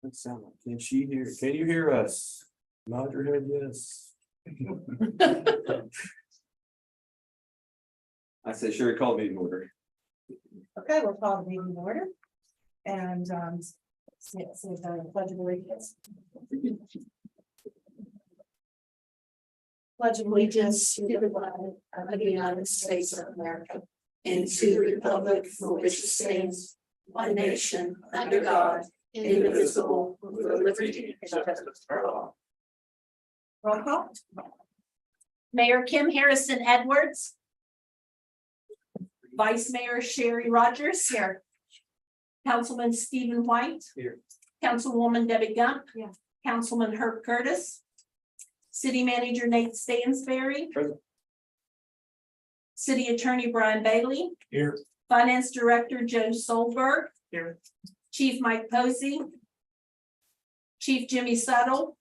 That sound like, can you hear us? Nod your head, yes. I said, sure, call meeting order. Okay, we'll call the meeting in order. And see the pledge of allegiance. Pledge of allegiance to the flag of the United States of America and to the republic for which it stands, one nation, under God, indivisible, with liberty and justice for all. Roll call. Mayor Kim Harrison Edwards. Vice Mayor Sherry Rogers. Here. Councilman Stephen White. Here. Councilwoman Debbie Gump. Yeah. Councilman Herb Curtis. City Manager Nate Stansberry. Present. City Attorney Brian Bailey. Here. Finance Director Joe Solberg. Here. Chief Mike Posey. Chief Jimmy Settle.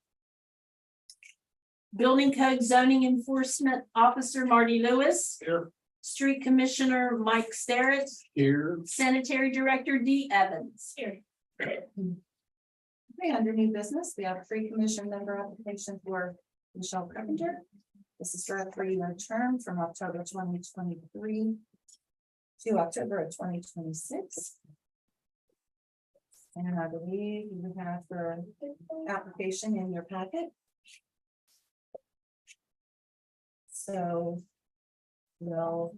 Building Code Zoning Enforcement Officer Marty Lewis. Here. Street Commissioner Mike Starrett. Here. Sanitary Director Dee Evans. Here. Okay, under new business, we have a free commission member application for Michelle Carpenter. This is for a 3-year term from October 2023 to October of 2026. And I believe you have the application in your packet. So, we'll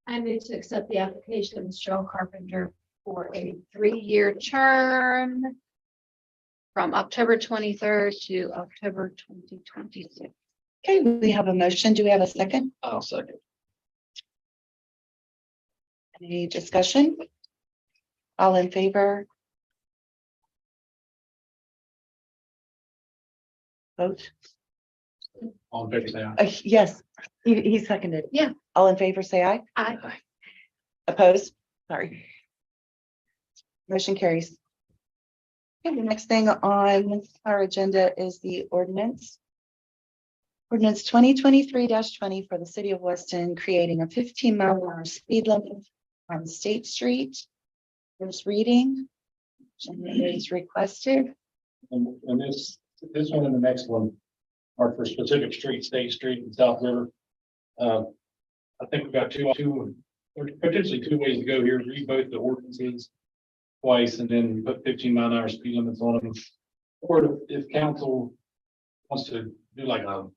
I move to accept the application of Michelle Carpenter for a 3-year term from October 23rd to October 2026. Okay, we have a motion. Do we have a second? I'll second. Any discussion? All in favor? Vote. All in favor, say aye. Yes, he seconded. Yeah. All in favor, say aye. Aye. Opposed? Sorry. Motion carries. Okay, the next thing on our agenda is the ordinance. Ordinance 2023-20 for the city of Weston, creating a 15-mile-an-hour speed limit on State Street. First reading. Is requested. And this one and the next one are for specific streets, State Street and South River. I think we've got two, or potentially 2 ways to go here. Read both the ordinances twice and then put 15-mile-an-hour speed limits on them. Or if council wants to do like a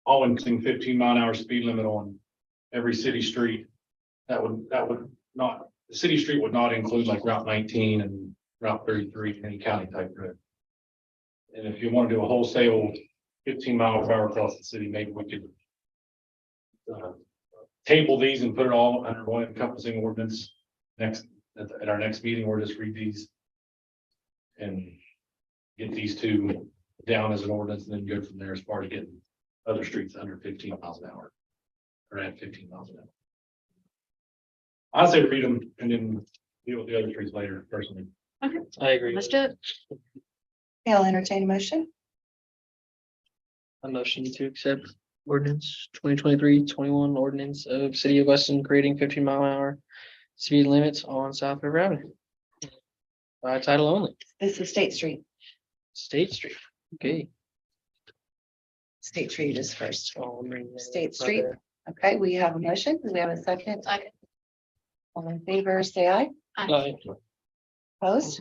all-inclusive 15-mile-an-hour speed limit on every city street, that would not, the city street would not include like Route 19 and Route 33, any county type road. And if you want to do a wholesale 15 miles per hour across the city, maybe we could table these and put it all under one encompassing ordinance next at our next meeting, or just read these and get these two down as an ordinance and then go from there as far as getting other streets under 15 miles an hour or at 15 miles an hour. I say read them and then deal with the other streets later personally. Okay. I agree. Let's do it. Okay, I'll entertain a motion. A motion to accept ordinance 2023-21 ordinance of City of Weston creating 15-mile-an-hour speed limits on South River Avenue. By title only, This is State Street. State Street. Okay. State Street is first. I'll bring that State right Street. there. Okay, we have a motion. Do we have a second? Second. All in favor, say aye. Aye. Opposed?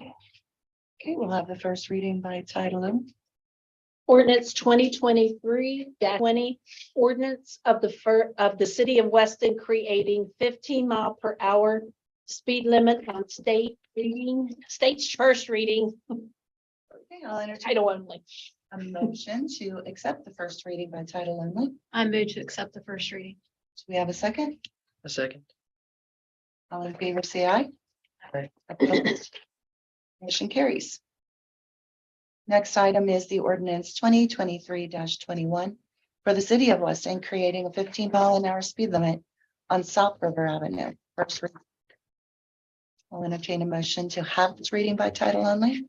Okay, we'll have the first reading by title only. Ordinance 2023-20, ordinance of the city of Weston creating 15-mile-per-hour speed limit on state's first reading, Okay, I'll entertain title only. a motion to accept the first reading by title only. I move to accept the first reading. Do we have a second? A second. All in favor, say aye. Aye. Opposed? Motion carries. Next item is the ordinance 2023-21 for the city of Weston, creating a 15-mile-an-hour speed limit on South River Avenue. First reading. I'll entertain a motion to have this reading by title only.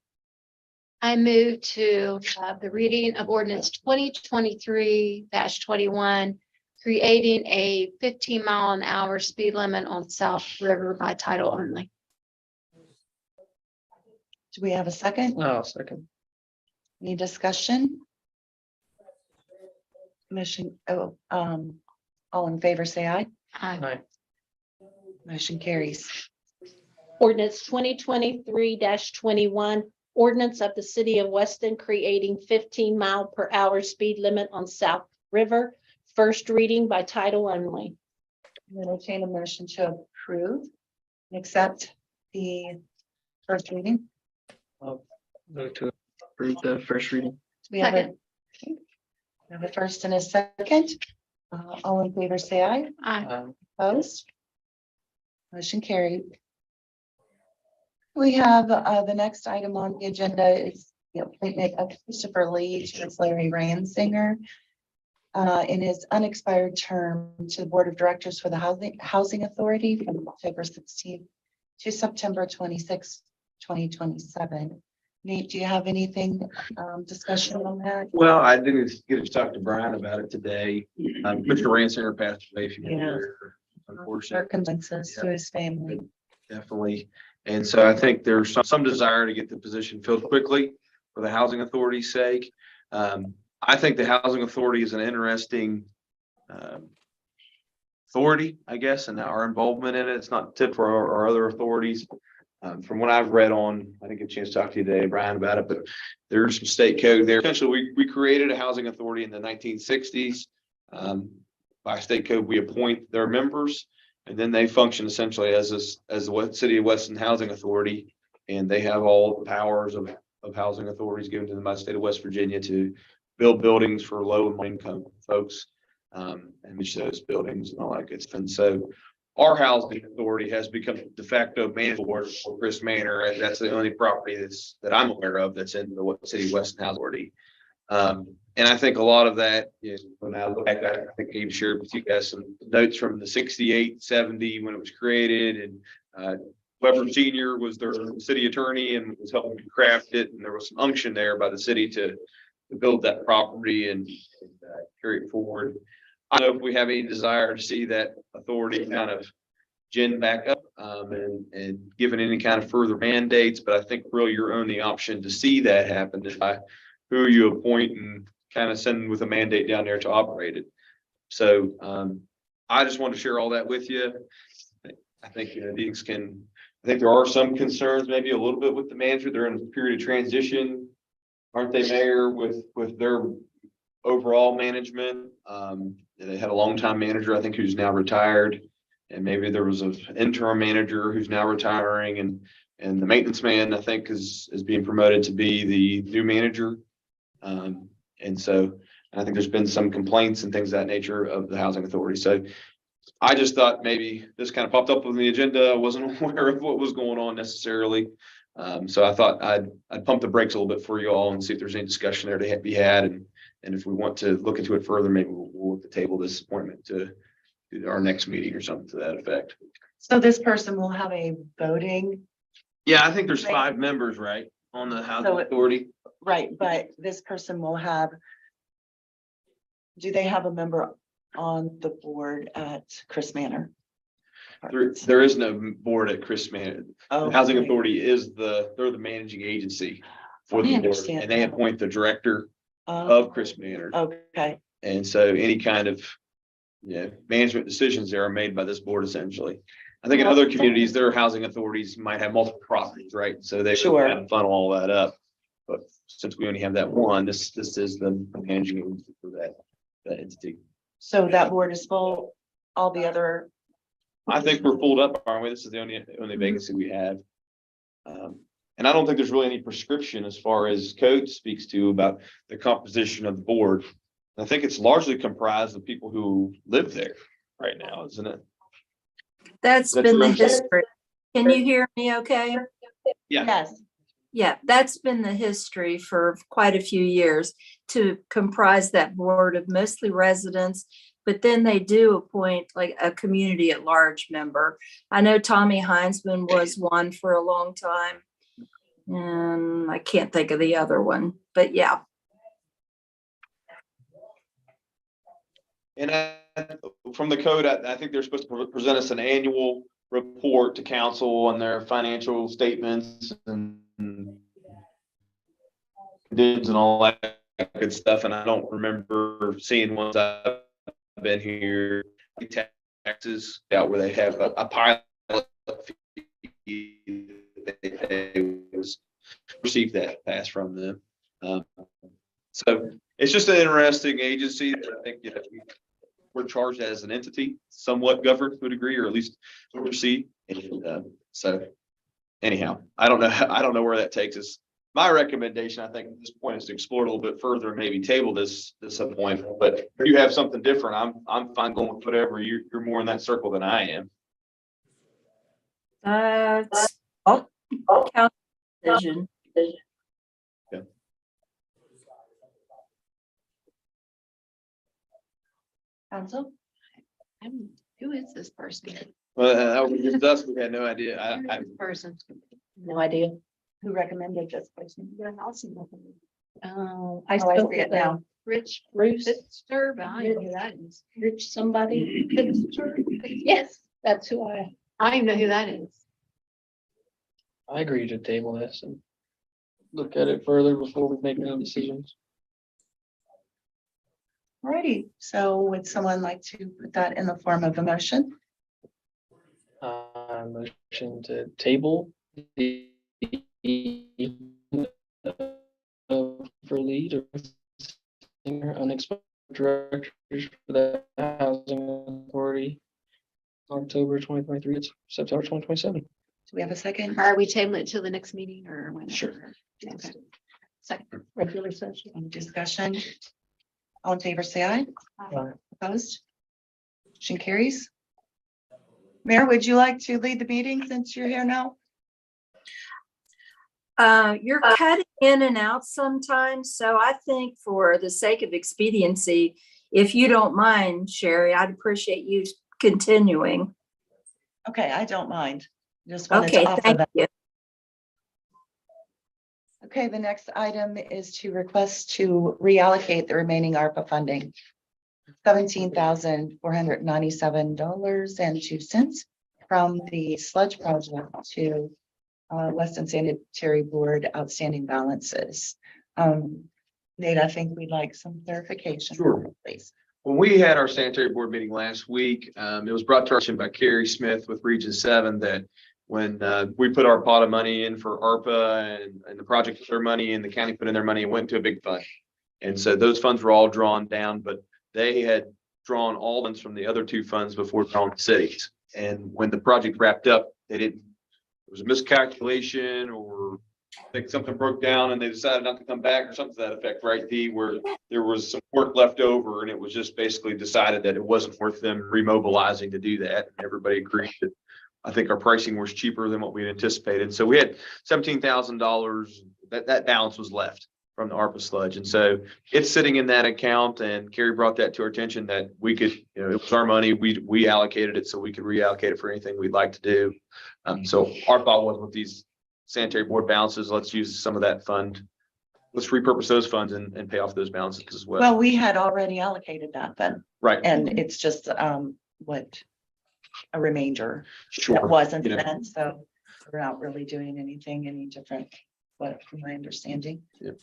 I move to have the reading of ordinance 2023-21, creating a 15-mile-an-hour speed limit on South River by title only. Do we have a second? Oh, second. Any discussion? Motion, all in favor, say aye. Aye. Motion carries. Ordinance 2023-21, ordinance of the city of Weston creating 15-mile-per-hour speed limit on South River. First reading by title only. Entertain a motion to approve and accept the first reading. Vote to approve the first reading. We have a, Second. we have a first and a second. All in favor, say aye. Opposed? Motion carried. We have, the next item on the agenda is the appointment of Christopher Lee to replace Larry Ransinger in his unexpired term to the Board of Directors for the Housing Authority from October 16th to September 26th, 2027. Nate, do you have anything, discussion on that? Well, I didn't get to talk to Brian about it today. Mr. Ransinger passed away a few Yeah. years ago, unfortunately. Our condolences to his family. Definitely. And so I think there's some desire to get the position filled quickly for the housing authority's sake. I think the housing authority is an interesting authority, I guess, and our involvement in it. It's not typical for our other authorities. From what I've read on, I didn't get a chance to talk to you today, Brian, about it, but there's some state code there. Essentially, we created a housing authority in the 1960s. By state code, we appoint their members, and then they function essentially as the City of Weston Housing Authority, and they have all the powers of housing authorities given to them by the state of West Virginia to build buildings for low and middle income folks, and manage those buildings and all that good stuff. And so our housing authority has become de facto manager for Chris Manor, and that's the only property that I'm aware of that's in the City of Weston Housing Authority. And I think a lot of that is, when I look back at it, I think I even shared with you guys some notes from the 68, 70 when it was created, and Weber Senior was their city attorney and was helping to craft it, and there was some unction there by the city to build that property and carry it forward. I don't know if we have any desire to see that authority kind of gin back up and given any kind of further mandates, but I think really your only option to see that happen is by who you appoint and kind of send with a mandate down there to operate it. So I just want to share all that with you. I think I think there are some concerns, maybe a little bit with the manager. They're in a period of transition, aren't they, Mayor, with their overall management? They had a longtime manager, I think, who's now retired, and maybe there was an interim manager who's now retiring, and the maintenance man, I think, is being promoted to be the new manager. And so I think there's been some complaints and things of that nature of the housing authority. So I just thought maybe this kind of popped up on the agenda. I wasn't aware of what was going on necessarily. So I thought I'd pump the brakes a little bit for you all and see if there's any discussion there to be had. And if we want to look into it further, maybe we'll look to table this appointment to our next meeting or something to that effect. So this person will have a voting, Yeah, I think there's 5 members, right, on the housing authority. right, but this person will have. Do they have a member on the board at Chris Manor? There is no board at Chris Manor. Oh, The housing okay. authority they're the managing agency for I the board, understand and they that. appoint the director Oh, of Chris Manor. okay, And so any kind of, management decisions there are made by this board essentially. I think in other communities, their housing authorities might have multiple properties, right? So they Sure. kind of funnel all that up. But since we only have that one, this is the managing agency for that entity. so that board is full, all the other, I think we're pulled up, aren't we? This is the only vacancy we have. And I don't think there's really any prescription as far as code speaks to about the composition of the board. I think it's largely comprised of people who live there right now, isn't it? That's That's been the what I'm saying. history. Can you hear me okay? Yeah. yes, Yeah, that's been the history for quite a few years to comprise that board of mostly residents. But then they do appoint like a community at large member. I know Tommy Heinzman was one for a long time. And I can't think of the other one, but yeah. And from the code, I think they're supposed to present us an annual report to council on their financial statements and conditions and all that good stuff, and I don't remember seeing ones I've been here, like taxes out where they have a pilot fee that they pay was received that pass from them. So it's just an interesting agency that I think, you know, we're charged as an entity, somewhat governed to a degree, or at least oversee. And so anyhow, I don't know where that takes us. My recommendation, I think at this point, is to explore it a little bit further and maybe table this appointment. But if you have something different, I'm fine going with whatever. You're more in that circle than I am. It's council decision. Council? Who is this person? Well, that was just us. We had no idea. Who is this person? No idea. Who recommended this person? Oh, I spoke see it with now. Rich Pitster, but I don't know who that is. Rich somebody. Pitster? Yes, that's who I even know who that is. I agree to table this and look at it further before we make any decisions. Alrighty, so would someone like to put that in the form of a motion? Motion to table the for lead or senior unexpired directors for the housing authority. October 2023, it's September 2027. Do we have a second? Are we tabling it till the next meeting or when? Sure. Okay. Second, regular session. Any discussion? All in favor, say aye. Opposed? Motion carries. Mayor, would you like to lead the meeting since you're here now? You're cutting in and out sometimes, so I think for the sake of expediency, if you don't mind, Sherry, I'd appreciate you continuing. Okay, I don't mind. Just wanted Okay, to offer thank that. you. Okay, the next item is to request to reallocate the remaining ARPA funding. $17,497.02 from the sludge project to Weston Sanitary Board outstanding balances. Nate, I think we'd like some clarification. Sure. Please. When we had our sanitary board meeting last week, it was brought to our attention by Carrie Smith with Region 7 that when we put our pot of money in for ARPA and the project put their money in, the county put in their money, and went to a big fund. And so those funds were all drawn down, but they had drawn all funds from the other two funds before drawing the cities. And when the project wrapped up, they didn't, it was a miscalculation, or I think something broke down and they decided not to come back or something to that effect, right? Where there was some work left over and it was just basically decided that it wasn't worth them remobilizing to do that. And everybody agreed that I think our pricing was cheaper than what we had anticipated. So we had $17,000 that balance was left from the ARPA sludge. And so it's sitting in that account, and Carrie brought that to our attention that we could, you know, it was our money. We allocated it so we could reallocate it for anything we'd like to do. So our thought was with these sanitary board balances, let's use some of that fund. Let's repurpose those funds and pay off those balances as well. Well, we had already allocated that then, Right. and it's just what a remainder that Sure. wasn't You know. spent, so we're not really doing anything any different, what from my understanding. Yep.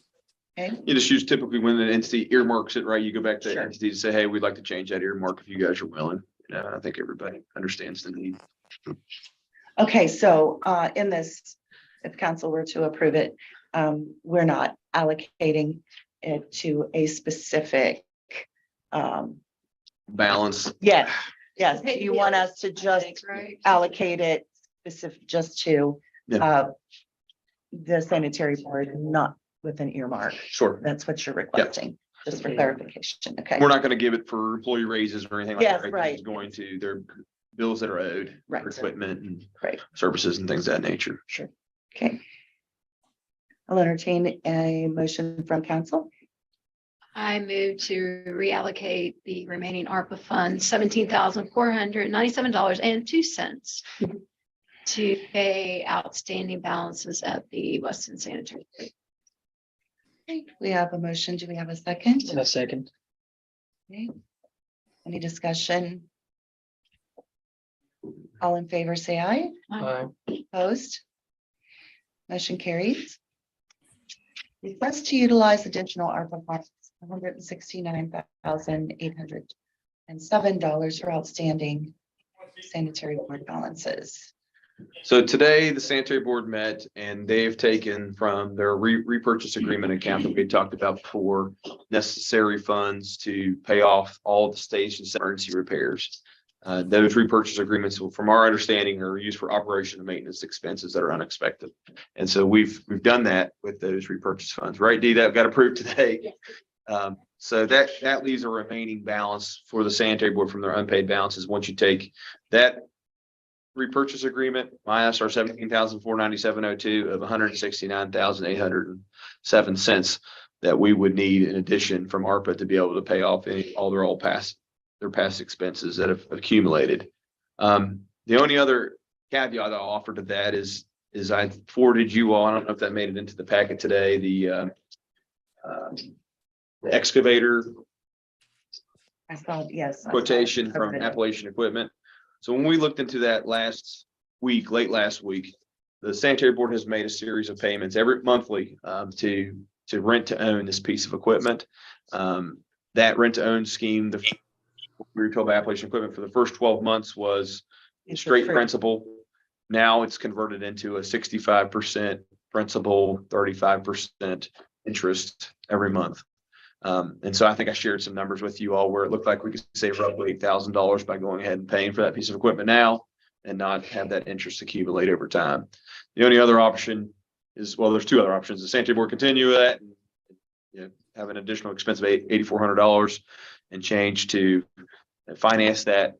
Okay, You just use typically when an entity earmarks it, right? You go back to the Sure. entity to say, hey, we'd like to change that earmark if you guys are willing. You know, I think everybody understands the need. okay, so in this, if council were to approve it, we're not allocating it to a specific Balance. yes, yes, you want us to just Right. allocate it specific just to Yeah. the sanitary board, not with an earmark. Sure. That's what you're requesting, just for clarification, okay? We're not going to give it for employee raises or anything like Yes, that. right. It's going to their bills that are owed, Right. for equipment and Right. services and things of that nature. Sure. Okay. I'll entertain a motion from council. I move to reallocate the remaining ARPA funds, $17,497.02 to pay outstanding balances at the Weston Sanitary. Okay, we have a motion. Do we have a second? In a second. Okay. Any discussion? All in favor, say aye. Aye. Opposed? Motion carries. Request to utilize additional ARPA funds, $169,807 for outstanding sanitary board balances. So today, the sanitary board met and they've taken from their repurchase agreement account that we talked about before, necessary funds to pay off all the station's emergency repairs. Those repurchase agreements, from our understanding, are used for operation and maintenance expenses that are unexpected. And so we've done that with those repurchase funds, right, Dee? That got approved today. So that leaves a remaining balance for the sanitary board from their unpaid balances. Once you take that repurchase agreement minus our $17,497.02 of $169,807 that we would need in addition from ARPA to be able to pay off all their past expenses that have accumulated. The only other caveat I'll offer to that is I forwarded you all, I don't know if that made it into the packet today, the excavator I saw, yes. I saw it. quotation from Okay. Appalachian Equipment. So when we looked into that late last week, the sanitary board has made a series of payments every monthly to rent to own this piece of equipment. That rent to own scheme, we were told by Appalachian Equipment for the first 12 months was It's straight free. principal. Now it's converted into a 65% principal, 35% interest every month. And so I think I shared some numbers with you all where it looked like we could save roughly $8,000 by going ahead and paying for that piece of equipment now and not have that interest accumulate over time. The only other option is, well, there's two other options. The sanitary board continue that and, you know, have an additional expense of $8,400 and change to finance that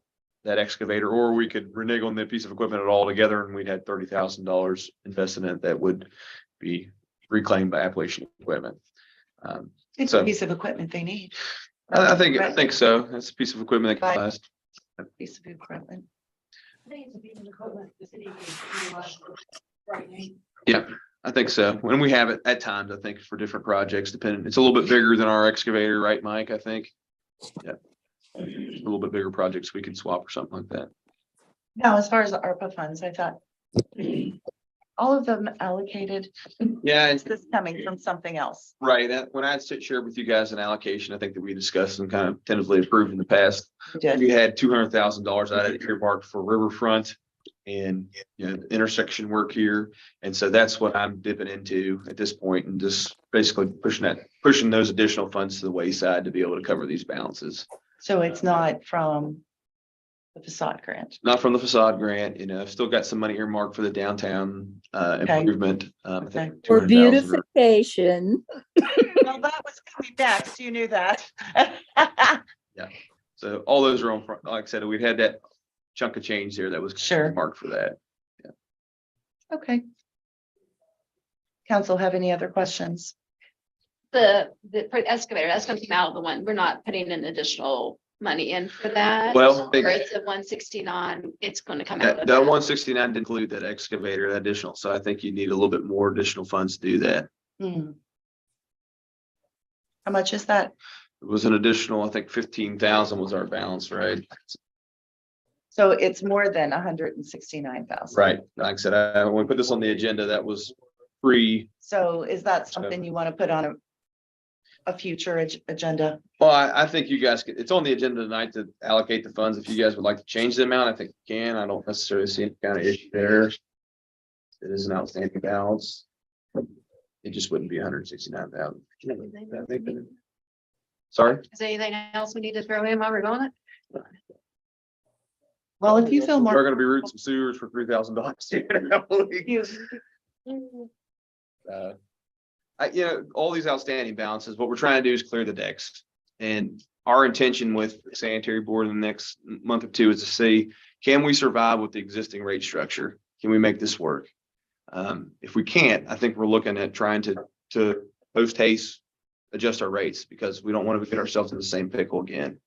excavator, or we could renege on the piece of equipment altogether and we'd had $30,000 invested in it that would be reclaimed by Appalachian Equipment. It's So- a piece of equipment they need. I think so. That's a piece of equipment that can last. A piece of equipment. Yeah, I think so. When we have it at times, I think for different projects, depending, it's a little bit bigger than our excavator, right, Mike? I think. Yeah. A little bit bigger projects we could swap or something like that. Now, as far as the ARPA funds, I thought all of them allocated. Yeah, Is this coming from something else? right. That when I shared with you guys an allocation, I think that we discussed and kind of tentatively approved in the past. We did. We had $200,000 out of it earmarked for riverfront and, you know, intersection work here. And so that's what I'm dipping into at this point and just basically pushing those additional funds to the wayside to be able to cover these balances. So it's not from the facade grant. Not from the facade grant, you know, I've still got some money earmarked for the downtown Okay. improvement. I think Okay. For 200,000 or- beautification. Well, that was coming next. You knew that. So all those are on front. Like I said, we had that chunk of change there that was Sure. marked for that. Okay. Council, have any other questions? For the excavator, that's gonna come out of the one, we're not putting in additional money in for that. Well, Or it's a 169, it's gonna come out That of that. 169 didn't include that excavator, that additional. So I think you need a little bit more additional funds to do that. Hmm. How much is that? It was an additional, I think 15,000 was our balance, right? So it's more than 169,000. Right. Like I said, when we put this on the agenda, that was free. So is that something you want to put on a future agenda? Well, I think you guys could, it's on the agenda tonight to allocate the funds. If you guys would like to change the amount, I think you can. I don't necessarily see any kind of issue there. It is an outstanding balance. It just wouldn't be 169,000. Sorry? Is there anything else we need to throw in while we're going? Well, if you feel We're more. gonna be rooting some sewers for $3,000. You know, all these outstanding balances, what we're trying to do is clear the decks. And our intention with the sanitary board in the next month or two is to see, can we survive with the existing rate structure? Can we make this work? If we can't, I think we're looking at trying to post haste, adjust our rates because we don't want to get ourselves in the same pickle again.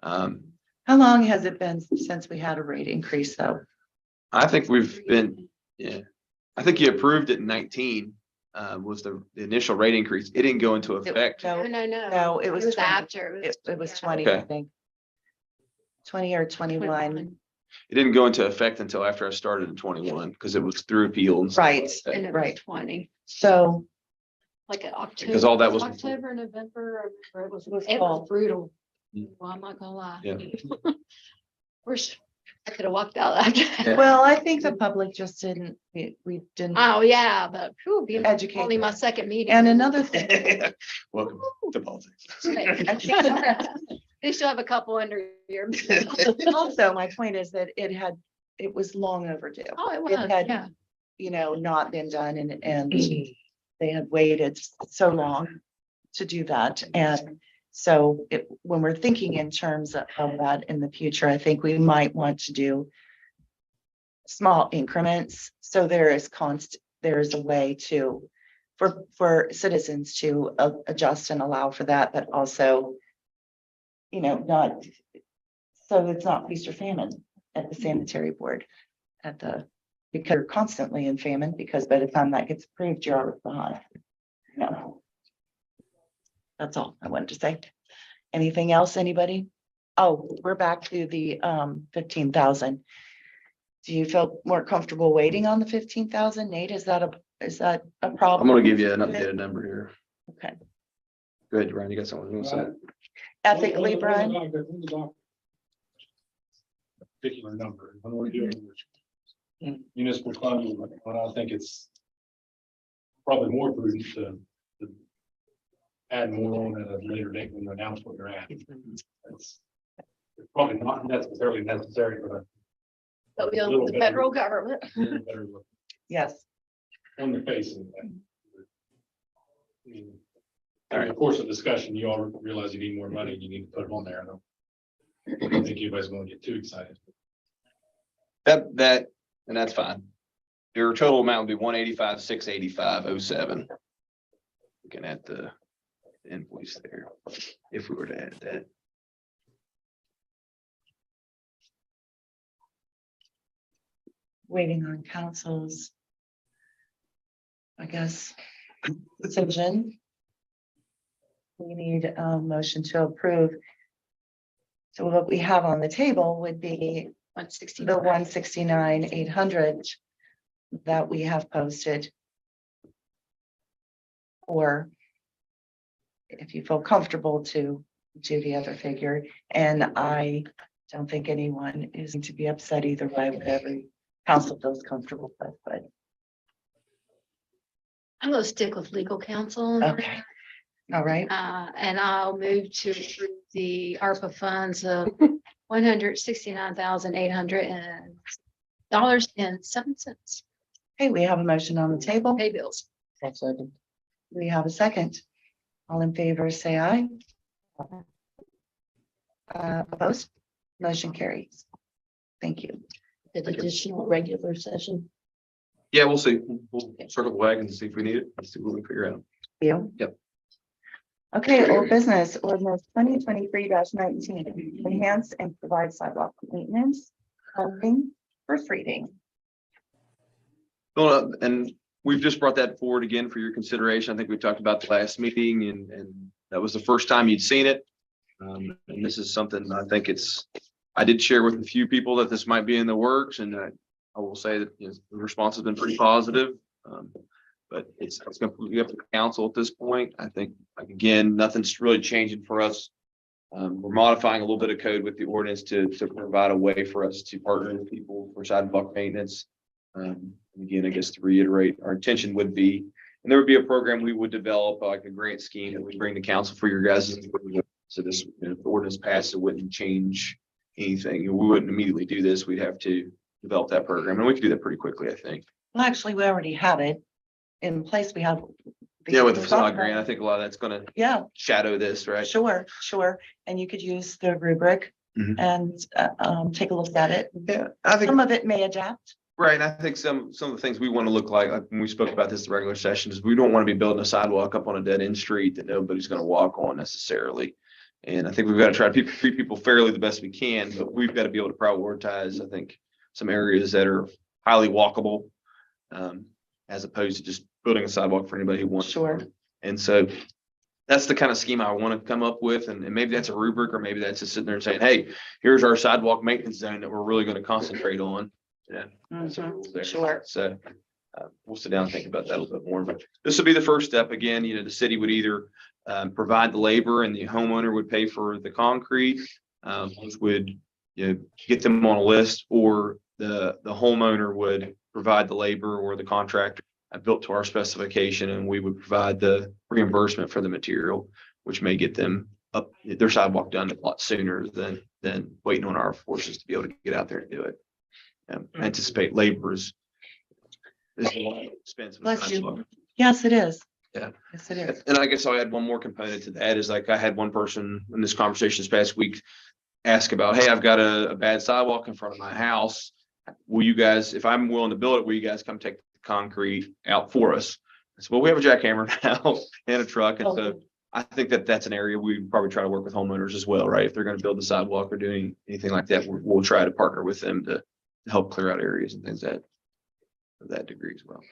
How long has it been since we had a rate increase though? I think we've been, yeah, I think you approved it in 19, was the initial rate increase. It didn't go into effect. No, No. no, it was 20. after. It was 20, I Okay. think. 20 or 21. It didn't go into effect until after I started in 21 because it was through appeal. And stuff Right, like that. And it was right. 20. So like in October. Because all that was- October, November, I remember It was it fall. was brutal. Mm. Well, I'm not gonna lie. Yeah. I could have walked out after that. Yeah. Well, I think the public just didn't, we didn't Oh, yeah, but whew, being educate. only my second meeting. And another thing, Welcome to politics. They still have a couple under your. also, my point is that it was long overdue. Oh, it It was, had, yeah. not been done and they had waited so long to do that. And so when we're thinking in terms of that in the future, I think we might want to do small increments. So there is a way for citizens to adjust and allow for that, but also, not, so it's not feast or famine at the sanitary board because you're constantly in famine, because by the time that gets approved, you're already behind. No. That's all I wanted to say. Anything else, anybody? Oh, we're back to the 15,000. Do you feel more comfortable waiting on the 15,000? Nate, is that a I'm problem? gonna give you an updated number here. Okay. Go ahead, Brian, you got something you want to say? Ethically, Brian? Particular number, when we're doing municipal funds, when I think it's probably more prudent to add more on at a later date when you announce what you're at. It's probably not necessarily necessary, but But we own the federal government. better look Yes. on the face of that. All right. In the course of discussion, you all realize you need more money, and you need to put it on there. I don't think anybody's going to get too excited. And that's fine. Your total amount would be 185,685.07. We can add the invoice there if we were to add that. Waiting on council's, I guess, decision. We need a motion to approve. So what we have on the table would be the 169,800 that we have posted. Or if you feel comfortable to do the other figure, and I don't think anyone is going to be upset either way, whatever council feels comfortable with, but I'm gonna stick with legal counsel. okay. All right, And I'll move to approve the ARPA funds of $169,800.07. hey, we have a motion on the table. Pay bills. I'll second. We have a second. All in favor, say aye. Opposed? Motion carries. Thank you. An additional regular session. Yeah, we'll see. We'll circle the wagon and see if we need it. Let's see what we figure out. You? Yep. Okay, old business ordinance 2023-19, enhance and provide sidewalk maintenance. Funding, first reading. Well, and we've just brought that forward again for your consideration. I think we talked about the last meeting and that was the first time you'd seen it. And this is something I think I did share with a few people that this might be in the works, and I will say that the response has been pretty positive. But it's completely up to the council at this point. I think, again, nothing's really changing for us. We're modifying a little bit of code with the ordinance to provide a way for us to partner with people for sidewalk maintenance. Again, I guess to reiterate, our intention would be, and there would be a program we would develop, like a grant scheme that we bring to council for your guys. So this, if the ordinance passed, it wouldn't change anything. We wouldn't immediately do this. We'd have to develop that program, and we could do that pretty quickly, I think. Well, actually, we already have it in place. We have. Yeah, with the facade grant, I think a lot of that's gonna Yeah, shadow this, right? sure. And you could use the rubric Mhm. and take a look at it. Yeah, I think, Some of it may adapt. right, and I think some of the things we want to look like when we spoke about this in regular sessions, we don't want to be building a sidewalk up on a dead end street that nobody's gonna walk on necessarily. And I think we've got to try to treat people fairly the best we can, but we've got to be able to prioritize, I think, some areas that are highly walkable, as opposed to just building a sidewalk for anybody who wants. Sure. And so that's the kind of scheme I want to come up with. And maybe that's a rubric, or maybe that's just sitting there and saying, hey, here's our sidewalk maintenance zone that we're really going to concentrate on. Yeah. that's the rules there. Sure. So We'll sit down and think about that a little bit more, but this would be the first step. Again, the city would either provide the labor and the homeowner would pay for the concrete, which would, get them on a list, or the homeowner would provide the labor or the contractor built to our specification, and we would provide the reimbursement for the material, which may get them up their sidewalk done a lot sooner than waiting on our forces to be able to get out there and do it. Anticipate labor is a lot of expensive. Bless you. Yes, it is. Yeah. Yes, it is. And I guess I'll add one more component to that is like I had one person in this conversation this past week ask about, hey, I've got a bad sidewalk in front of my house. Will you guys, if I'm willing to build it, will you guys come take the concrete out for us? I said, well, we have a jackhammer now and a truck. And so I think that that's an area we probably try to work with homeowners as well, right? If they're going to build the sidewalk or doing anything like that, we'll try to partner with them to help clear out areas and things of that degree as well.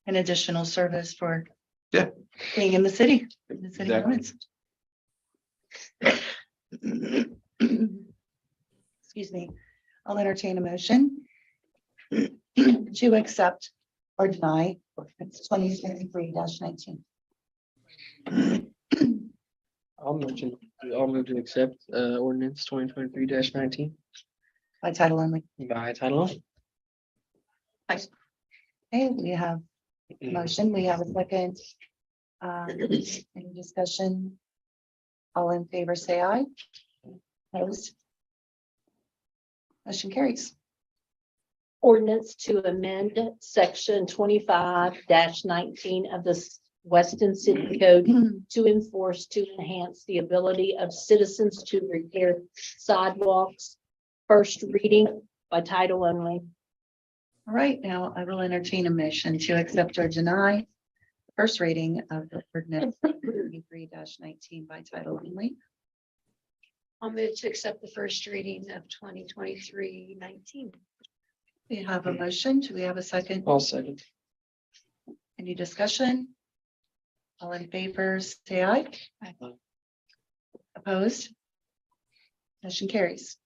An additional service for being in the city Exactly. limits. Excuse me. I'll entertain a motion to accept or deny ordinance 2023-19. I'll move to accept ordinance 2023-19 By title only. by title only. Okay, we have a motion. We have a second. Any discussion? All in favor, say aye. Opposed? Motion carries. Ordinance to amend section 25-19 of the Weston City Code to enhance the ability of citizens to repair sidewalks. First reading by title only. All right, now I will entertain a motion to accept or deny first reading of the ordinance 23-19 by title only. I'll move to accept the first reading of 2023-19. We have a motion. Do we have a second? I'll second. Any discussion? All in favor, say aye. Aye. Opposed? Motion carries.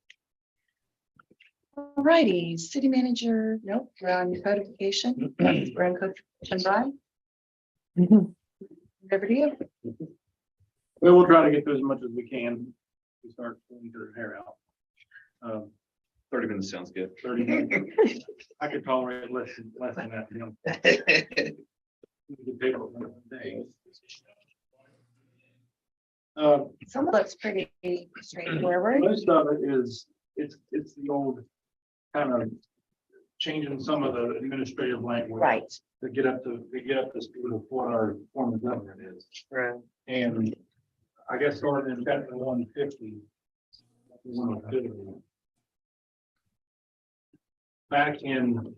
All righty, city manager, nope, we're on codification. We're on codification, Brian. Over to you. Well, we'll try to get through as much as we can. We start pulling your hair out. 30 minutes sounds good. 30 minutes. I could tolerate less than that. We could take over a day. Some of that's pretty straightforward. Most of it is, it's the old kind of changing some of the administrative language. Right. To get up to speed of what our form of government is. Right. And I guess starting in chapter 150. Back in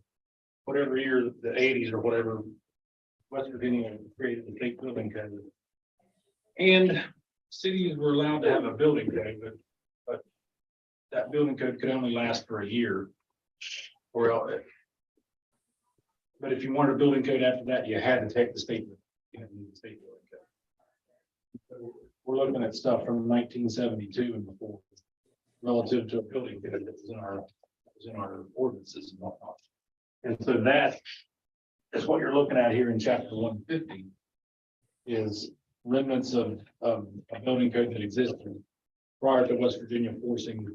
whatever year, the 80s or whatever, West Virginia created the state building code. And cities were allowed to have a building code, but that building code could only last for a year. But if you wanted a building code after that, you had to take the state building code. So we're looking at stuff from 1972 and before, relative to a building code that was in our ordinances and whatnot. And so that is what you're looking at here in chapter 150 is remnants of a building code that existed prior to West Virginia forcing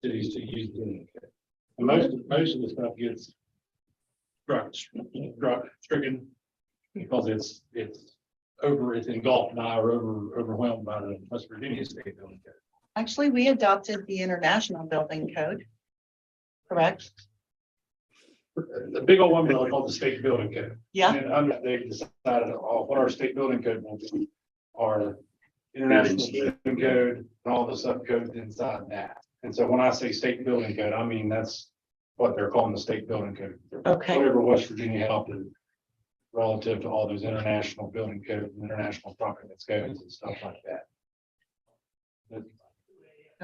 cities to use the building code. And most of the stuff gets stricken because it's engulfed by or overwhelmed by the West Virginia state building code. Actually, we adopted the international building code. Correct? The big old one bill called the state building code. Yeah. And under they decided what our state building code will be, our international building code and all the subcodes inside that. And so when I say state building code, I mean that's what they're calling the state building code. Okay. Whatever West Virginia adopted relative to all those international building codes, international documents codes and stuff like that.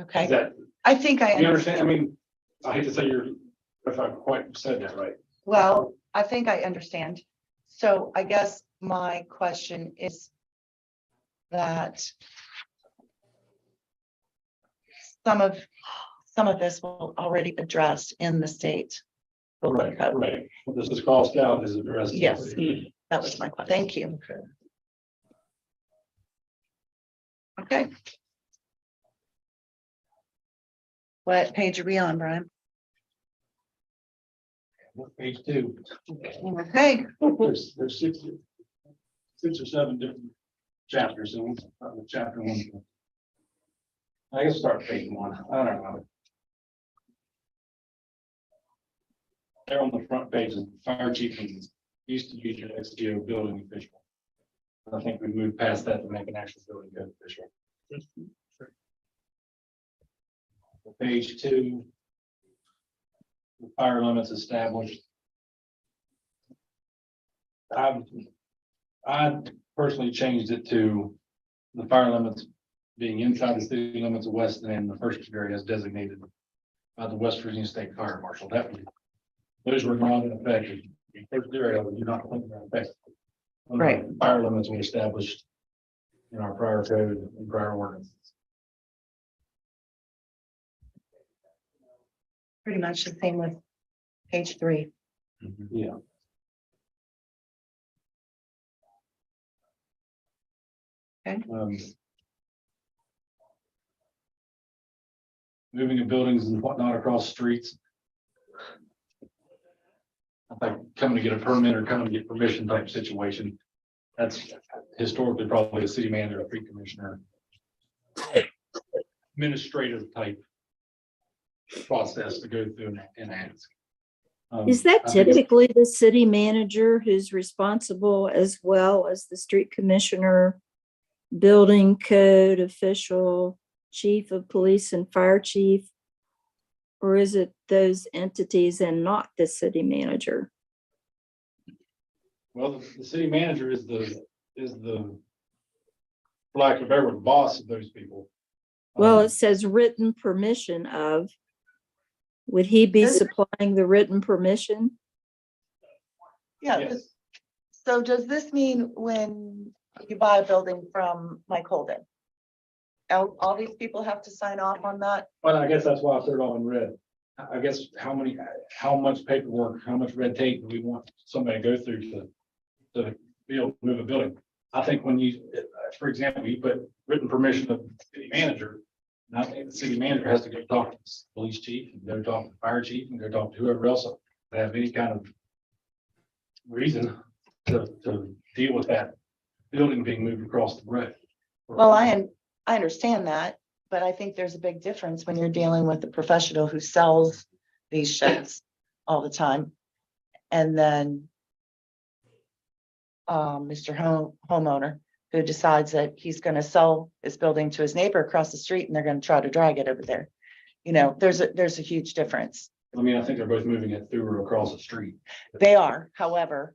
Okay. Is that, I think I you understand? I understand. mean, I hate to say if I quite said that right. Well, I think I understand. So I guess my question is that some of this will already be addressed in the state building code. Right. What this is crossed out is addressed. Yes, that was my question. Thank you. Okay. What page are we on, Brian? Page 2. Okay, There's six or seven different chapters, so we'll start with chapter 1. I guess start page 1. I don't know. There on the front page is fire chief and used to be your XGO building official. I think we moved past that to make an actual building code official. Page 2. The fire limits established. I personally changed it to the fire limits being inside the city limits of Weston and the first area as designated by the West Virginia State Fire Marshal. Those were not in effect. The first area was not in effect. Right. Fire limits were established in our prior code and prior ordinances. pretty much the same with page 3. Yeah. Okay. Moving of buildings and whatnot across streets. I think coming to get a permit or coming to get permission type situation. That's historically probably a city manager, a street commissioner. Administrative type process to go through and ask. Is that I think it's- typically the city manager who's responsible as well as the street commissioner, building code official, chief of police and fire chief? Or is it those entities and not the city manager? Well, the city manager is the, for lack of a better word, boss of those people. Well, it says written permission of. Would he be supplying the written permission? Yeah. Yes. So does this mean when you buy a building from Mike Holden? All these people have to sign off on that? But I guess that's why I put it all in red. I guess how much paperwork, how much red tape do we want somebody to go through to be able to move a building? I think when you, for example, you put written permission of the city manager, and I think the city manager has to go talk to the police chief and go talk to the fire chief and go talk to whoever else that have any kind of reason to deal with that building being moved across the road. Well, I understand that, but I think there's a big difference when you're dealing with a professional who sells these sheds all the time. And then Mr. Homeowner who decides that he's going to sell his building to his neighbor across the street and they're going to try to drag it over there. You know, there's a huge difference. I mean, I think they're both moving it through or across the street. They are, however,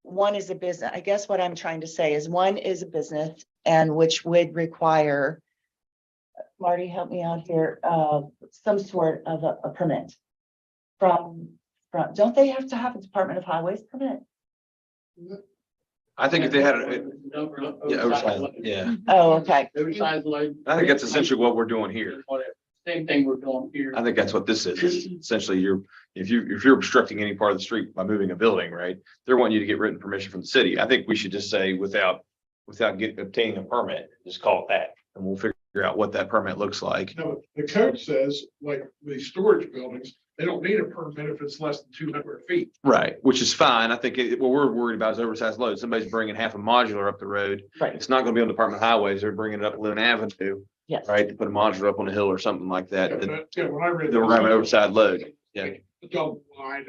one is a business. I guess what I'm trying to say is one is a business and which would require, Marty, help me out here, some sort of a permit from, don't they have to have a Department of Highways permit? I think if they had it, yeah, oversized, yeah, Oh, okay. Oversized load. I think that's essentially what we're doing here. Same thing we're doing here. I think that's what this is. Essentially, if you're obstructing any part of the street by moving a building, right? They're wanting you to get written permission from the city. I think we should just say without obtaining a permit, just call it that. And we'll figure out what that permit looks like. No, the code says, like, the storage buildings, they don't need a permit if it's less than 200 feet. Right, which is fine. I think what we're worried about is oversized load. Somebody's bringing half a modular up the road. Right. It's not gonna be on Department of Highways. They're bringing it up Lynn Avenue, Yes. right? To put a modular up on a hill or something like that. Yeah, Then but, yeah, when I read. we're gonna have an oversized load. Yeah. The double wide,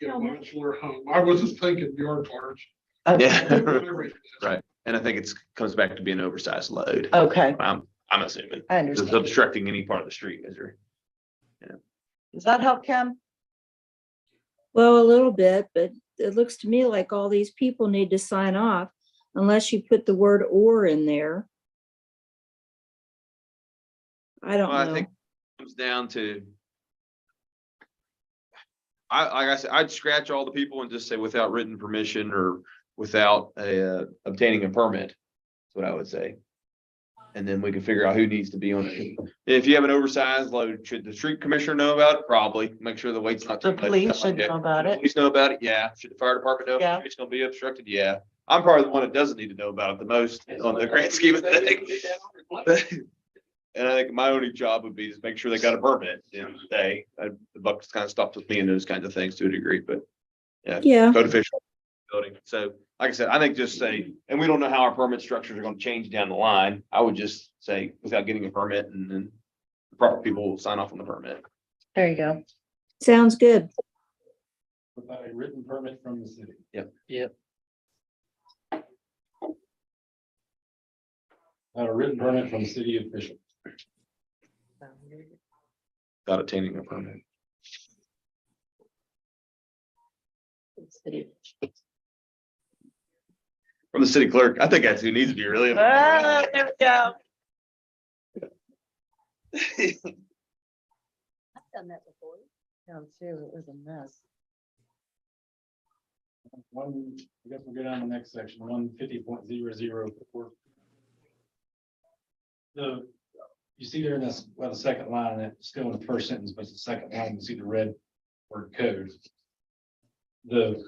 modular home. I wasn't thinking yard large. Yeah. When I read this. Right. And I think comes back to being an oversized load. Okay, I'm assuming. I It's understand. obstructing any part of the street, is there? Does that help, Kim? Well, a little bit, but it looks to me like all these people need to sign off unless you put the word or in there. I don't Well, I know. think it comes down to. Like I said, I'd scratch all the people and just say without written permission or without obtaining a permit. That's what I would say. And then we can figure out who needs to be on it. If you have an oversized load, should the street commissioner know about it? Probably. Make sure the weight's not. The too much. police should know about Should the it. Police know about it? Yeah. Should the fire department know? Yeah. If it's gonna be obstructed? Yeah. I'm probably the one that doesn't need to know about it the most on the grand scheme of things. And I think my only job would be to make sure they got a permit at the end of the day. The buck kind of stops with me in those kinds of things to a degree, but Yeah. code official building. So like I said, I think just say, and we don't know how our permit structures are gonna change down the line. I would just say without getting a permit, and then the proper people will sign off on the permit. There you go. Sounds good. Without a written permit from the city. Yep. A written permit from the city official. Without obtaining a permit. From the city clerk. I think that's who needs to be really. Ah, there we go. I've done that before. Yeah, too, it was a mess. One, I guess we'll go down to the next section, 150.004. You see there in this, well, the second line, and it's still in the first sentence, but it's the second line, you see the red word code. The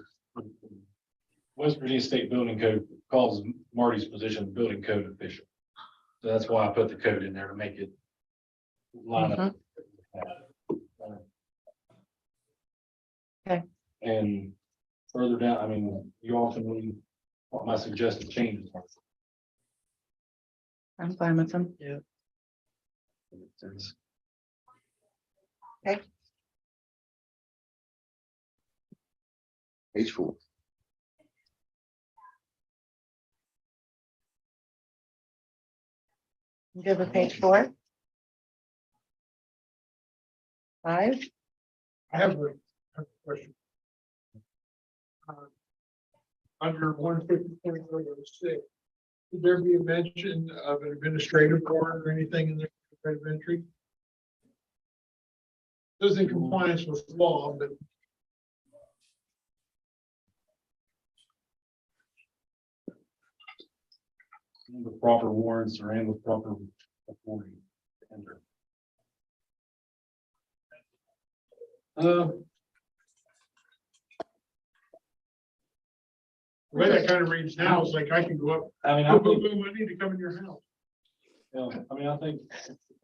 West Virginia State Building Code calls Marty's position building code official. So that's why I put the code in there to make it line up. Okay. And further down, I mean, you often need what my suggested changes are. I'm fine with them. Okay. Page 4. You Good with page 4? 5? I have a question. Under 150.006, would there be a mention of an administrative warrant or anything in the administrative entry? This is in compliance with law, but The proper warrants or and with proper authority to enter. the way that kind of reads now is like I can go up, I mean, boom, boom, boom, I need to come in your house. I think,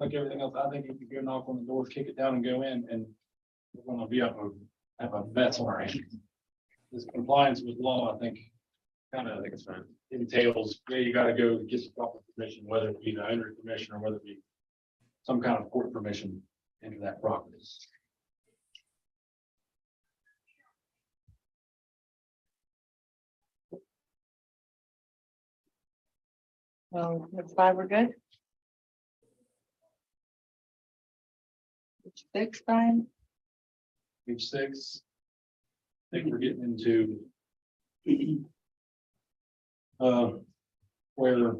like everything else, I think you could go knock on the door, kick it down and go in, and we're gonna be up, have a mess on our hands. This compliance with law, I think, kind of, entails, yeah, you gotta go get the proper permission, whether it be the owner permission or whether it be some kind of court permission into that property. So that's 5, we're good? Page 6, fine. Page 6. I think we're getting into where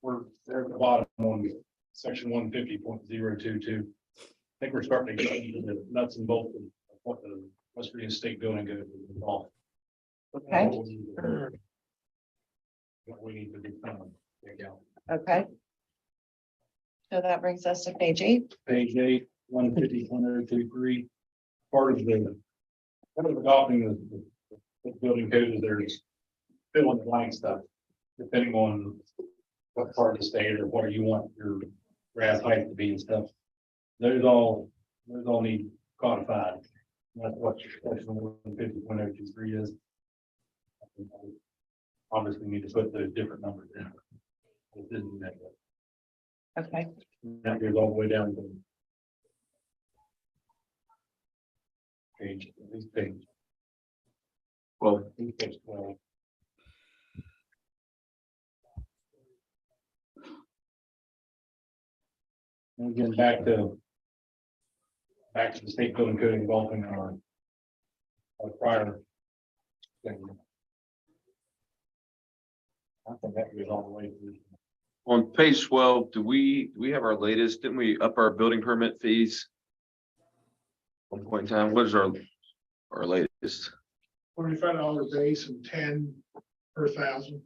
we're there at the bottom on section 150.022. I think we're starting to get into the nuts and bolts of what the West Virginia State Building Code is involved. Okay, What we need to do. Take out. okay. So that brings us to page 8. Page 8, 150.023. Part of adopting the building code is there's fill in the blank stuff, depending on what part of the state or what you want your grass height to be and stuff. Those all need codified. That's what section 150.023 is. Obviously need to put those different numbers in. It didn't do that yet. Okay, That goes all the way down to page, at least page. Well, Page 12. And again, back to the state building code involving our prior thing. I think that goes all the way through. on page 12, do we have our latest? Didn't we up our building permit fees? One point in time, what is our latest? $25 base and 10 per thousand.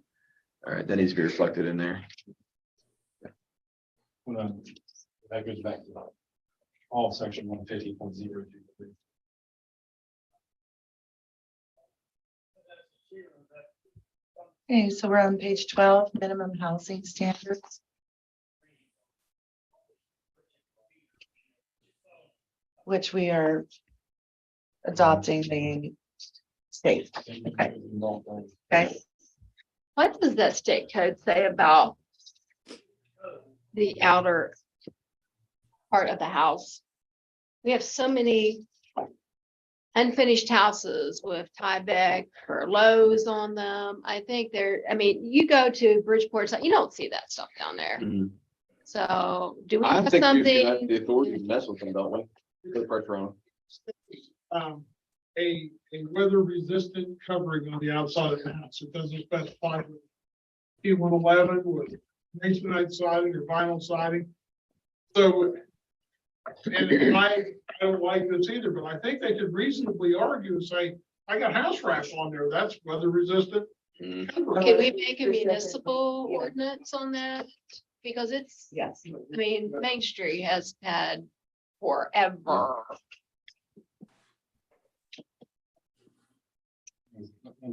All right, that needs to be reflected in there. That goes back to all section 150.023. Okay, so we're on page 12, minimum housing standards. Which we are adopting the state. Okay. Okay, What does that state code say about the outer part of the house? We have so many unfinished houses with Tyvek or Lowe's on them. I think I mean, you go to Bridgeport, you don't see that stuff down there. Mhm. So do we I have think we should have something? the authority to mess with them, don't we? Put pressure on A weather resistant covering on the outside of the house. It doesn't specify with P111 with masonite siding or vinyl siding. So, and I don't like this either, but I think they could reasonably argue and say, I got house wrap on there. That's weather resistant. them. Can we make a municipal ordinance on that? Because it's, yes. I mean, Main Street has had forever.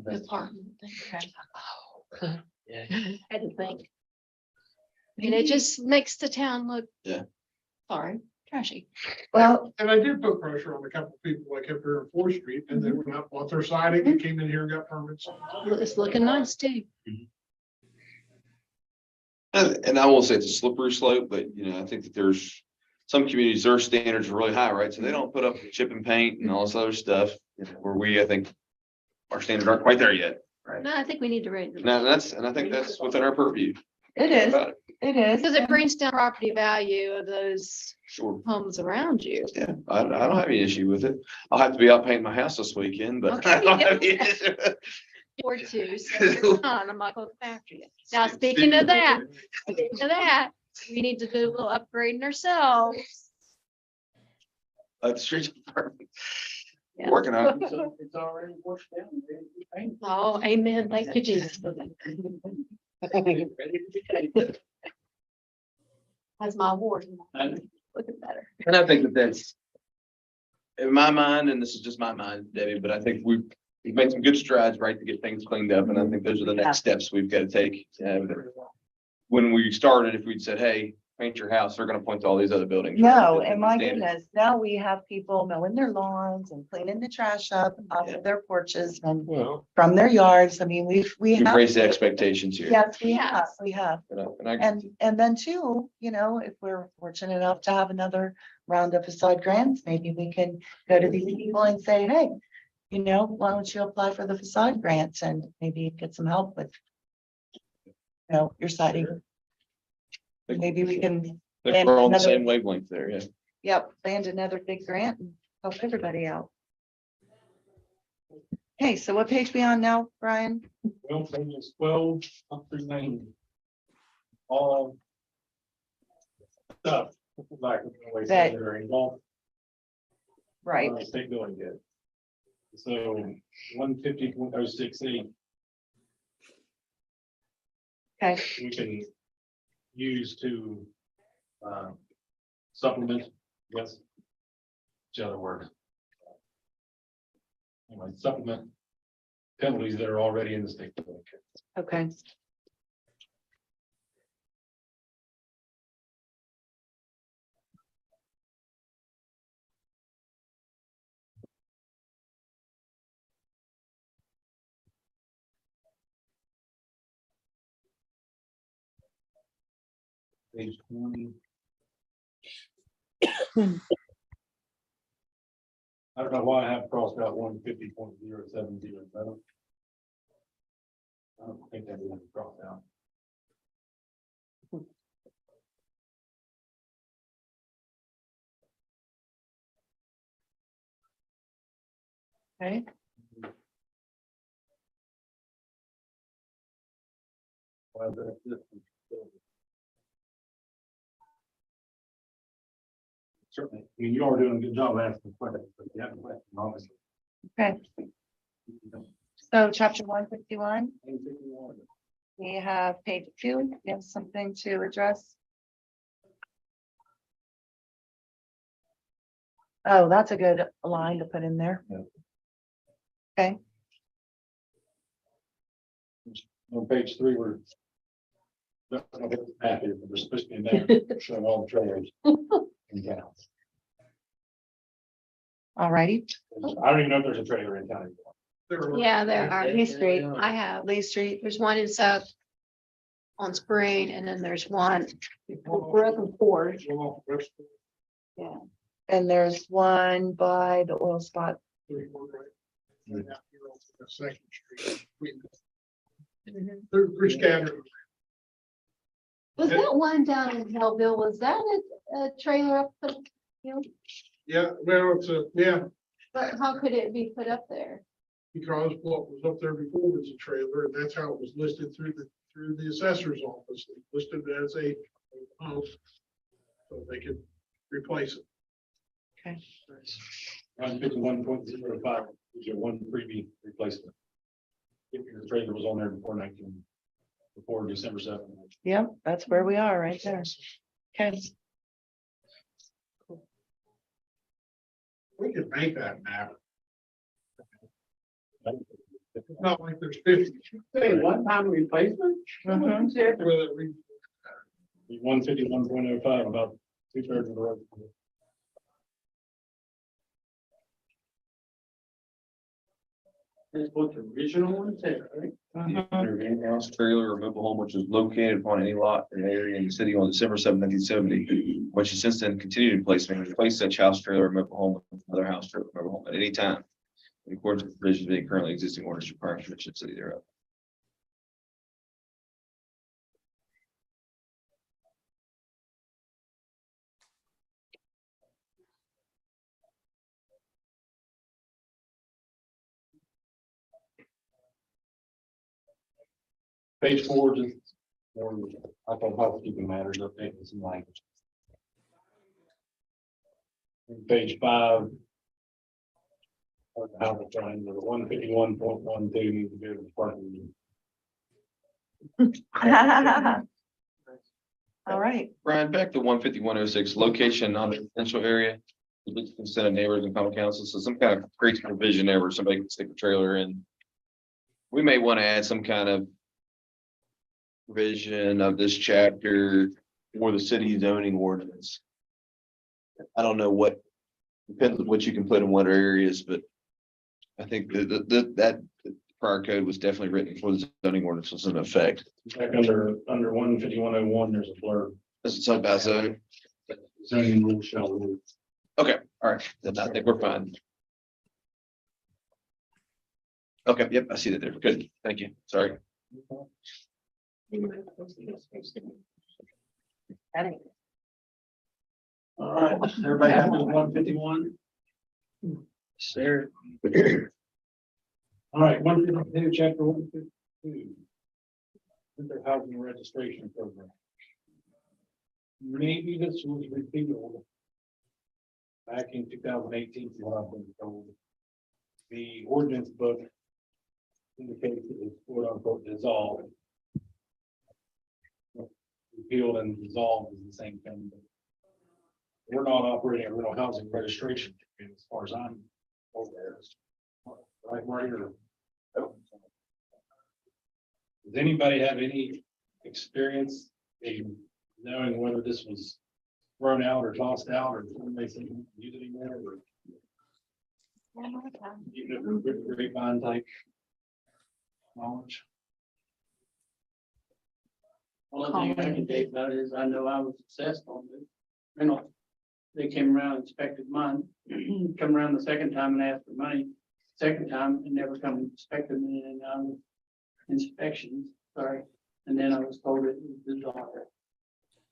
Department. Oh, Yeah. I didn't think. I mean, it just makes the town look. Yeah. Sorry, trashy. Well, And I did put pressure on a couple of people like up here on 4th Street and they went out, bought their siding and came in here and got permits. It's looking nice too. And I won't say it's a slippery slope, but you know, I think that there's some communities, their standards are really high, right? So they don't put up chip and paint and all this other stuff, you know, where I think our standards aren't quite there yet. No, I think we need to raise them. Now, and I think that's within our purview. it is, About it. it is. Because it brings down property value of those Sure. homes around you. Yeah, I don't have any issue with it. I'll have to be out painting my house this weekend, but Okay. I don't have any issue. Or two, so you're fine. I'm not going after you. Now, speaking of that, we need to do a little upgrading ourselves. The street department. Yeah. Working on it. It's already washed down. Oh, amen. Thank you, Jesus. That's my award. Looking better. And I think that that's, in my mind, and this is just my mind, Debbie, but I think we've made some good strides, right, to get things cleaned up, and I think those are the next steps we've got to take. When we started, if we'd said, hey, paint your house, they're gonna point to all these other buildings. No, and my Standards. goodness, now we have people mowing their lawns and cleaning the trash up off Yeah. of their porches and Well, from their yards. I mean, we We've have. raised the expectations here. Yes, we have. And then too, you know, if we're fortunate enough to have another round of facade grants, maybe we can go to these people and say, hey, you know, why don't you apply for the facade grants and maybe get some help with, you know, your siding. Maybe we can, I think we're on the same wavelength there, yeah. yep, land another big grant and help everybody out. Okay, so what page we on now, Brian? well, pages 12 up through 90. All stuff, like, That- that are involved. Right, on the State building good. So 150.068. okay, We can use to supplement, yes. The other word. Anyway, supplement penalties that are already in the state. code. okay. Page 20. I don't know why I have crossed out 150.070. I don't think that was crossed out. Okay, Why is that? Certainly, I mean, you are doing a good job asking questions, but you have a question, obviously. okay. So chapter 151, we have page 2. You have something to address? Oh, that's a good line to put in there. Yeah. Okay, On page 3, we're. Happy, but we're supposed to be in there showing all the trailers. in town. all righty. I don't even know if there's a trailer in town anymore. Yeah, there are. Lee Street. I have. Lee Street, There's one in South on Spring, and then there's one. Broken Ford. Well, Weston, Yeah. and there's one by the oil spot. 34, right? And out here on the Second Street. Mhm. They're scattered. Was that one down in Hellville? Was that a trailer up? Yeah, well, yeah, But how could it be put up there? because what was up there before was a trailer, and that's how it was listed through the assessor's office. They listed it as a house. So they could replace it. Okay. 151.05 is your one freebie replacement. If your trailer was on there before December 7th. Yep, that's where we are right there. Okay, We could make that map. It's not like there's 50. Hey, one-time replacement? Mhm. Whether we 151.05, about 2/3 of the road. That's what the original one said, right? Mhm. In-house trailer or mobile home which is located upon any lot in the area in the city on December 7th, 1970, which has since then continued placement and replaced such house trailer or mobile home with another house trailer or mobile home at any time. In accordance with provisions of the currently existing orders requiring permission of the city thereof. Page 4, just, I thought housekeeping matters, updating some language. Page 5. How to find the 151.12 needs to be in the parking. All right, Brian, back to 15106, location non-residential area. Consent of neighbors and common council, so some kind of creates provision there where somebody can stick a trailer in. We may want to add some kind of provision of this chapter for the city zoning ordinance. I don't know what, depends on what you can put in what areas, but I think that prior code was definitely written for the zoning ordinance was in effect. Back under 151.01, there's a blurb. That's something about zoning. Zoning rules shall rule. Okay, all right, then I think we're fine. Okay, yep, I see that there. Good, thank you. Sorry. All right, everybody happy with 151? Sir. All right, 152, chapter 152. Winter housing registration program. Maybe this was repealed back in 2018, from what I've been told. The ordinance book indicates it was quote unquote dissolved. Repealed and dissolved is the same thing. We're not operating a rental housing registration as far as I'm aware. Right, Marty, or? Does anybody have any experience in knowing whether this was thrown out or tossed out or somebody didn't use it anymore? Or even if it's grapevine type knowledge? Only thing I can say about it is I know I was successful. You know, they came around, inspected mine, come around the second time and asked for money. Second time and never come and inspected me and inspections, sorry. And then I was told it was dissolved.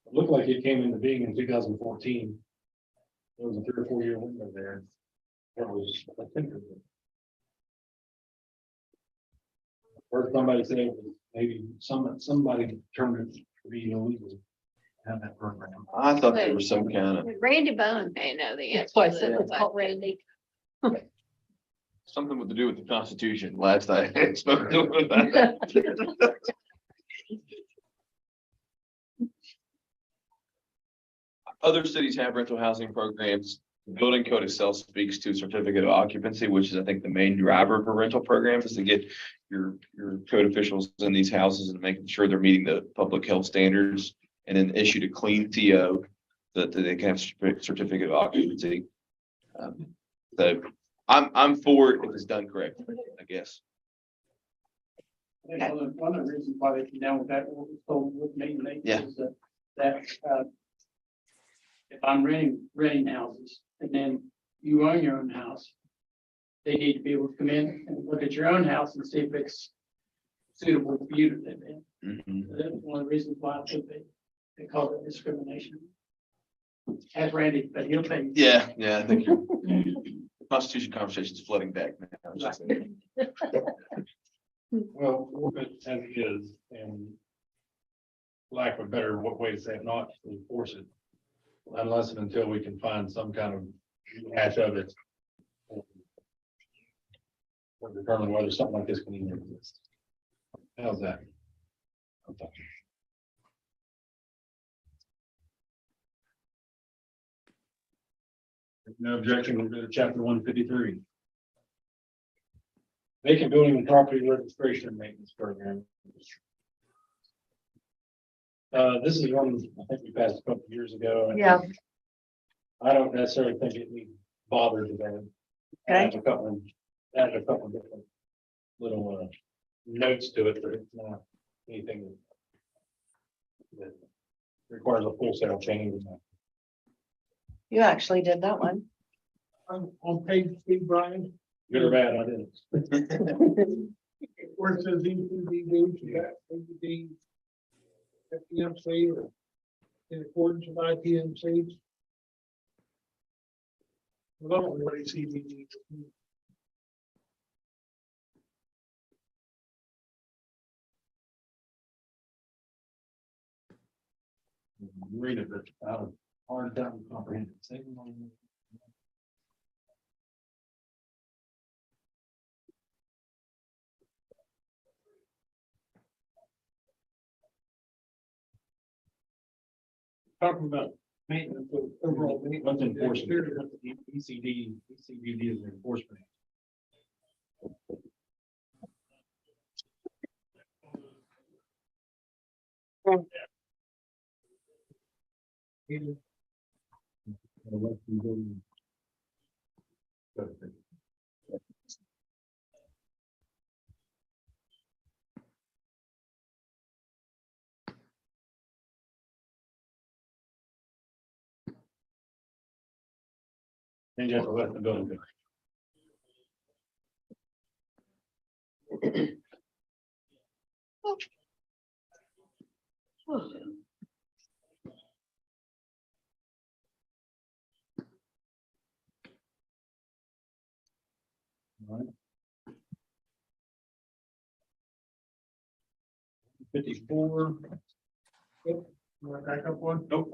It looked like it came into being in 2014. There was a 3 or 4 year window there. It was, I think. Or somebody said it was maybe somebody determined it to be illegal to have that program. I thought there was some kind of, Randy Bone may know the answer. That's why I said it's called Randy. something with to do with the Constitution, last I had spoken to him about that. Other cities have rental housing programs. The building code itself speaks to certificate of occupancy, which is, I think, the main driver of a rental program is to get your code officials in these houses and making sure they're meeting the public health standards and then issued a clean CO that they can have certificate of occupancy. So I'm for it if it's done correctly, I guess. I think one of the reasons why they came down with that, what was told with me, Yeah. is that if I'm renting houses and then you own your own house, they need to be able to come in and look at your own house and see if it's suitable for you to live in. Mhm. So that's one of the reasons why I think they call it discrimination. Ask Randy, but he'll pay. Yeah, I think Constitution conversation is flooding back now. Well, as it is, and lack of a better way to say it, not to enforce it. Unless and until we can find some kind of hash of it. Or determine whether something like this can even exist. How's that? Okay. No objection, we'll go to chapter 153. Vacant building and property registration and maintenance program. This is one I think we passed a couple of years ago. Yeah. I don't necessarily think it needs bothered today. Okay. Added a couple of different little notes to it, but it's not anything that requires a wholesale change. You actually did that one. On page 3, Brian, Good or bad, I didn't. where it says EPDD, should that be FPMC or in accordance with IPMC? Well, I don't know what it's EPD. Read it, but out of hard time to comprehend it. Same one. Talking about maintenance of overall. What's enforcement? ECD is an enforcement. And you have to let the building go. All right. 54. Yep. Want to back up one? Nope.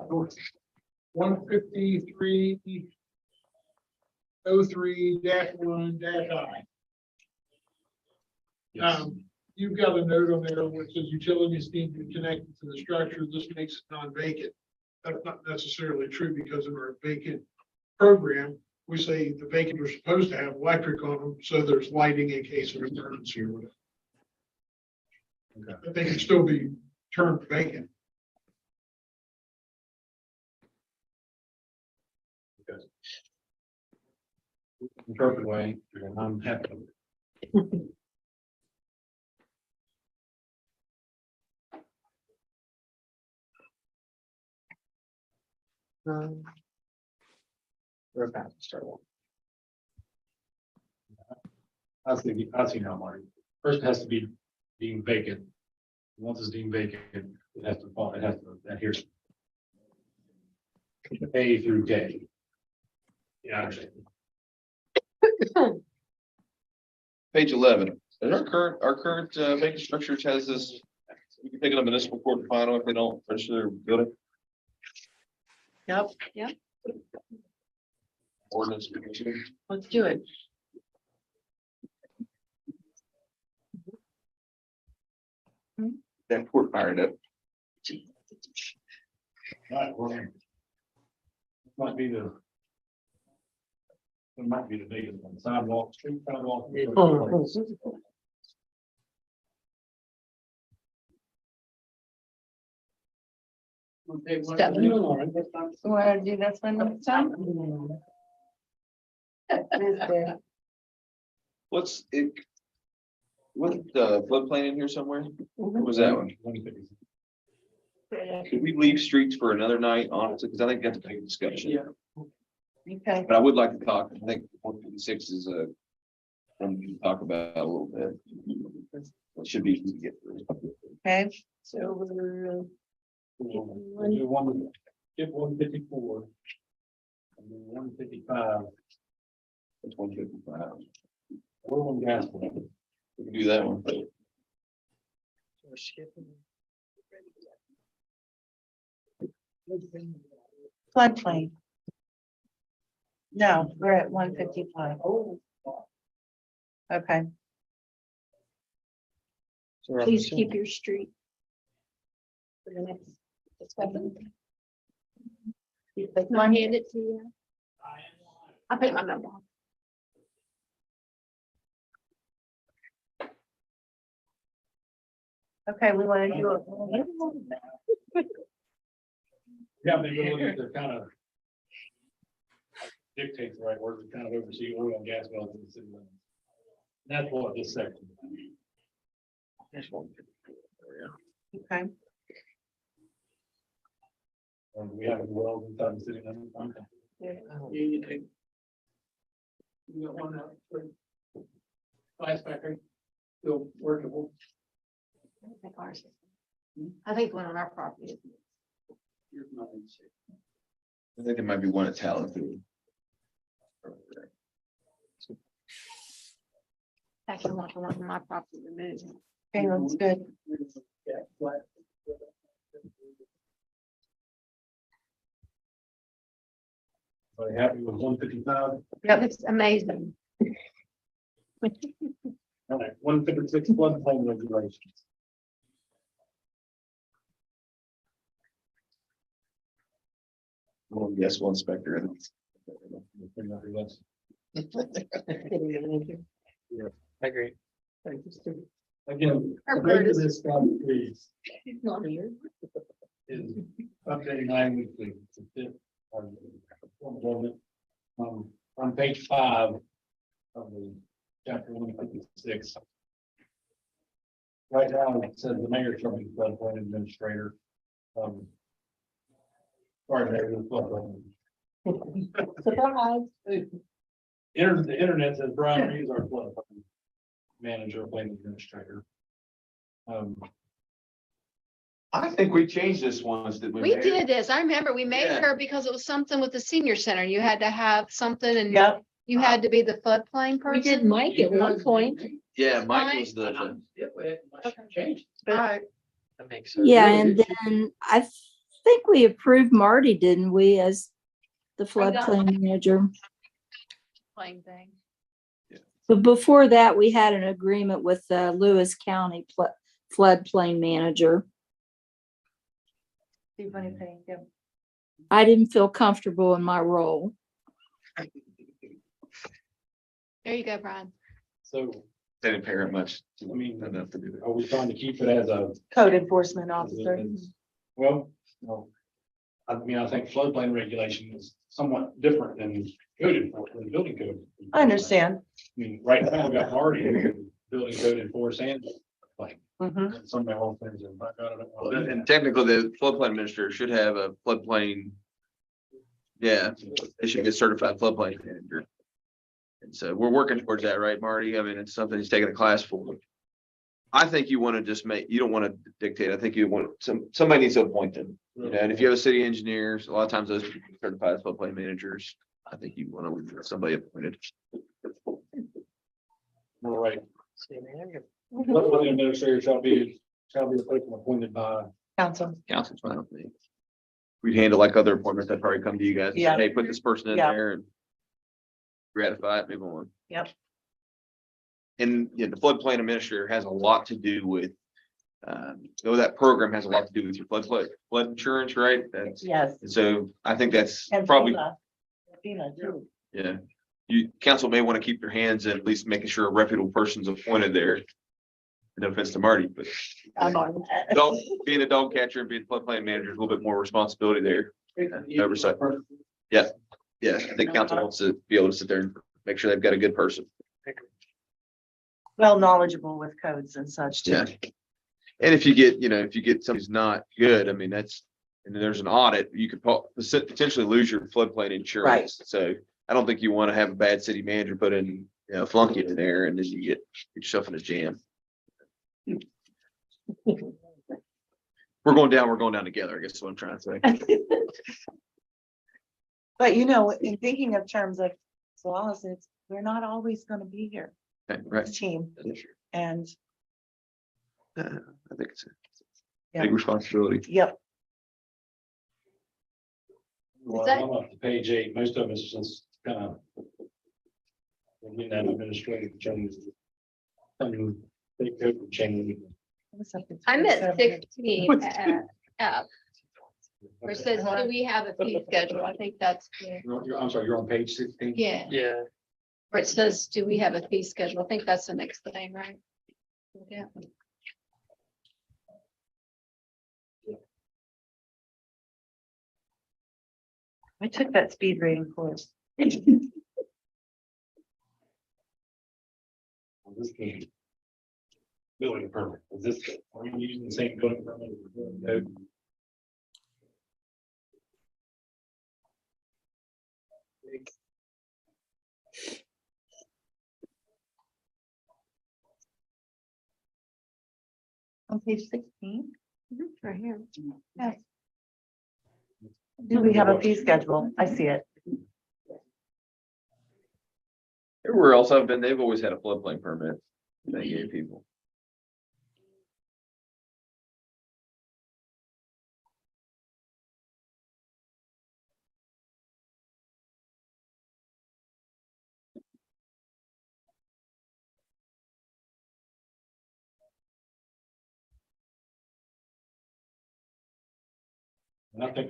153. 03-1-I. Yes. You've got a note on there which says utilities need to be connected to the structure. This makes it non-vacant. That's not necessarily true because of our vacant program. We say the vacant are supposed to have electric on them, so there's lighting in case of emergency or whatever. Okay. But they can still be termed vacant. Interpret way, and I'm happy. We're about to start one. I see now, Marty. First it has to be deemed vacant. Once it's deemed vacant, it has to fall, it has to adhere. A through K. Yeah, I understand. Page 11, and our current vacant structures has this, we can take it to municipal court and final if they don't register their building. Yep. Ordinance. Let's do it. That court fired up. All right, well. Might be the It might be the biggest one, sidewalk, street sidewalk. Stephanie. Want to do this one next time? What's it? With the floodplain in here somewhere? What was that one? Could we leave streets for another night, honestly, because I think that's a big discussion. Okay, But I would like to talk, I think 156 is a. Something to talk about a little bit. It should be easy to get through. okay. So we're. Get 154. And then 155, It's 155. we're on gas. We can do that one. We're skipping. Floodplain. No, we're at 155. Okay, So we're on Please the keep your street. For the next discussion. Can I hand it to you? I'll put my number on. okay, we want to do it. Yeah, they really, they're kind of. Dictates the right word, to kind of oversee oil and gas wells in the city limits. That's what this section. There's 154, yeah. Okay, And we have wells inside the city limits. Okay. You do. You got one out for Glass factory, still workable. I think one of our properties. I think there might be one at Talent. Actually, want the one on my property removed. okay, that's good. Are you happy with 155? Yep. It's amazing. All right, 156 floodplain regulations. Well, yes, one inspector. I agree. Again, Or the base Curtis. of this stuff is He's not here. updating language to fit our form of government. On page 5 of the chapter 156. Right now, it says the mayor shall be the floodplain administrator. Sorry, mayor, the floodplain. Surprise. The internet says Brian Reed's our floodplain manager, plain administrator. I think we changed this once, did we? We Mayor? did this. I remember we made Yeah. her because it was something with the senior center. You had to have something and Yep, you had to be the floodplain person. We did Mike at one point. Yeah, Mike was the. Change. Alright. That makes sense. Yeah, and then I think we approved Marty, didn't we, as the floodplain manager? Plain thing. But before that, we had an agreement with the Lewis County floodplain manager. Steve, what do you think? Yep. I didn't feel comfortable in my role. There you go, Brian. So, They didn't pay her much. I mean, Enough to do that. are we trying to keep it as a? Code enforcement officer. Well, no. I mean, I think floodplain regulation is somewhat different than code enforcement, than building code. I understand. I mean, right now, we got Marty, who can building code enforce and like, Mhm. some of my whole things are, I don't know. And technically, the floodplain administrator should have a floodplain. Yeah, they should get certified floodplain manager. And so we're working towards that, right, Marty? I mean, it's something he's taking a class for. I think you want to just you don't want to dictate. I think you want somebody needs to appoint them. You know, and if you have a city engineer, a lot of times those people are certified as floodplain managers. I think you want to leave somebody appointed. All right, City manager. floodplain administrator shall be the person appointed by. Council. Council's fine with me. We'd handle like other appointments that probably come to you guys. and say, Yeah. Hey, put this person in Yeah. there and ratify it, move on. Yep. And yeah, the floodplain administrator has a lot to do with, that program has a lot to do with your flood insurance, right? That's, Yes. and so I think that's And probably, FEMA. FEMA too. yeah. council may want to keep your hands in at least making sure a reputable person's appointed there. No offense to Marty, but I'm on that. being a dog catcher and being a floodplain manager is a little bit more responsibility there. Oversight. Yeah, I think council wants to be able to sit there and make sure they've got a good person. Well knowledgeable with codes and such too. Yeah. And if you get somebody who's not good, I mean, and there's an audit, you could potentially lose your floodplain insurance. So I don't think you want to have a bad city manager put in, flunky in there and then you get yourself in a jam. We're going down together, I guess is what I'm trying to say. But in thinking of terms of laws, we're not always going to be here, Okay, right. this team, and I think it's a Yeah. big responsibility. yep. Well, that- I'm up to page 8, most of us just kind of. We have administrative changes. They could change. I'm at 16 F, where it says, do we have a fee schedule? I think that's, I'm sorry, you're on page 16? yeah, Yeah, where it says, do we have a fee schedule? I think that's the next thing, right? Yeah. I took that speed rating course. This came. Building permit, is this, are you using the same building permit? No. On page 16, Right here. do we have a fee schedule? I see it. Everywhere else I've been, they've always had a floodplain permit they gave people. And I think,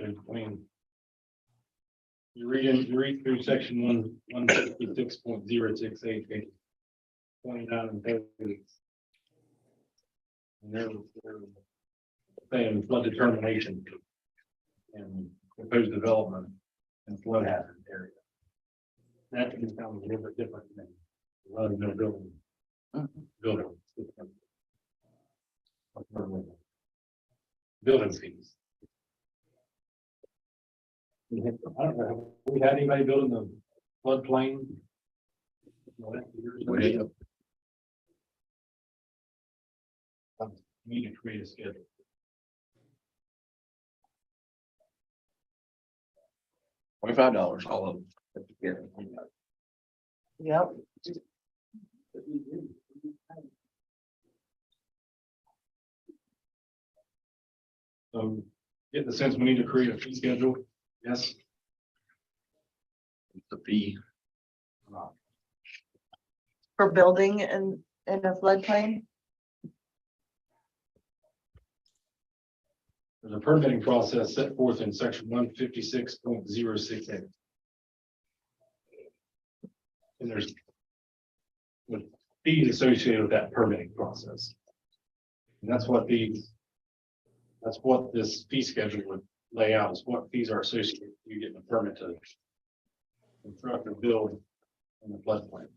you read through section 166.068, 29 and 30. And they're saying flood determination and proposed development and flood hazard area. That can sound a little bit different than run no building. Building. Building fees. I don't know, have we had anybody building the floodplain? Way up. We need to create a schedule. $25, all of them. Yeah. Yep. So get the sense we need to create a fee schedule. Yes. The fee. For building in a floodplain. There's a permitting process set forth in section 156.068. And there's with fees associated with that permitting process. And that's what this fee schedule would lay out, is what fees are associated with you getting a permit to construct or build in the floodplain.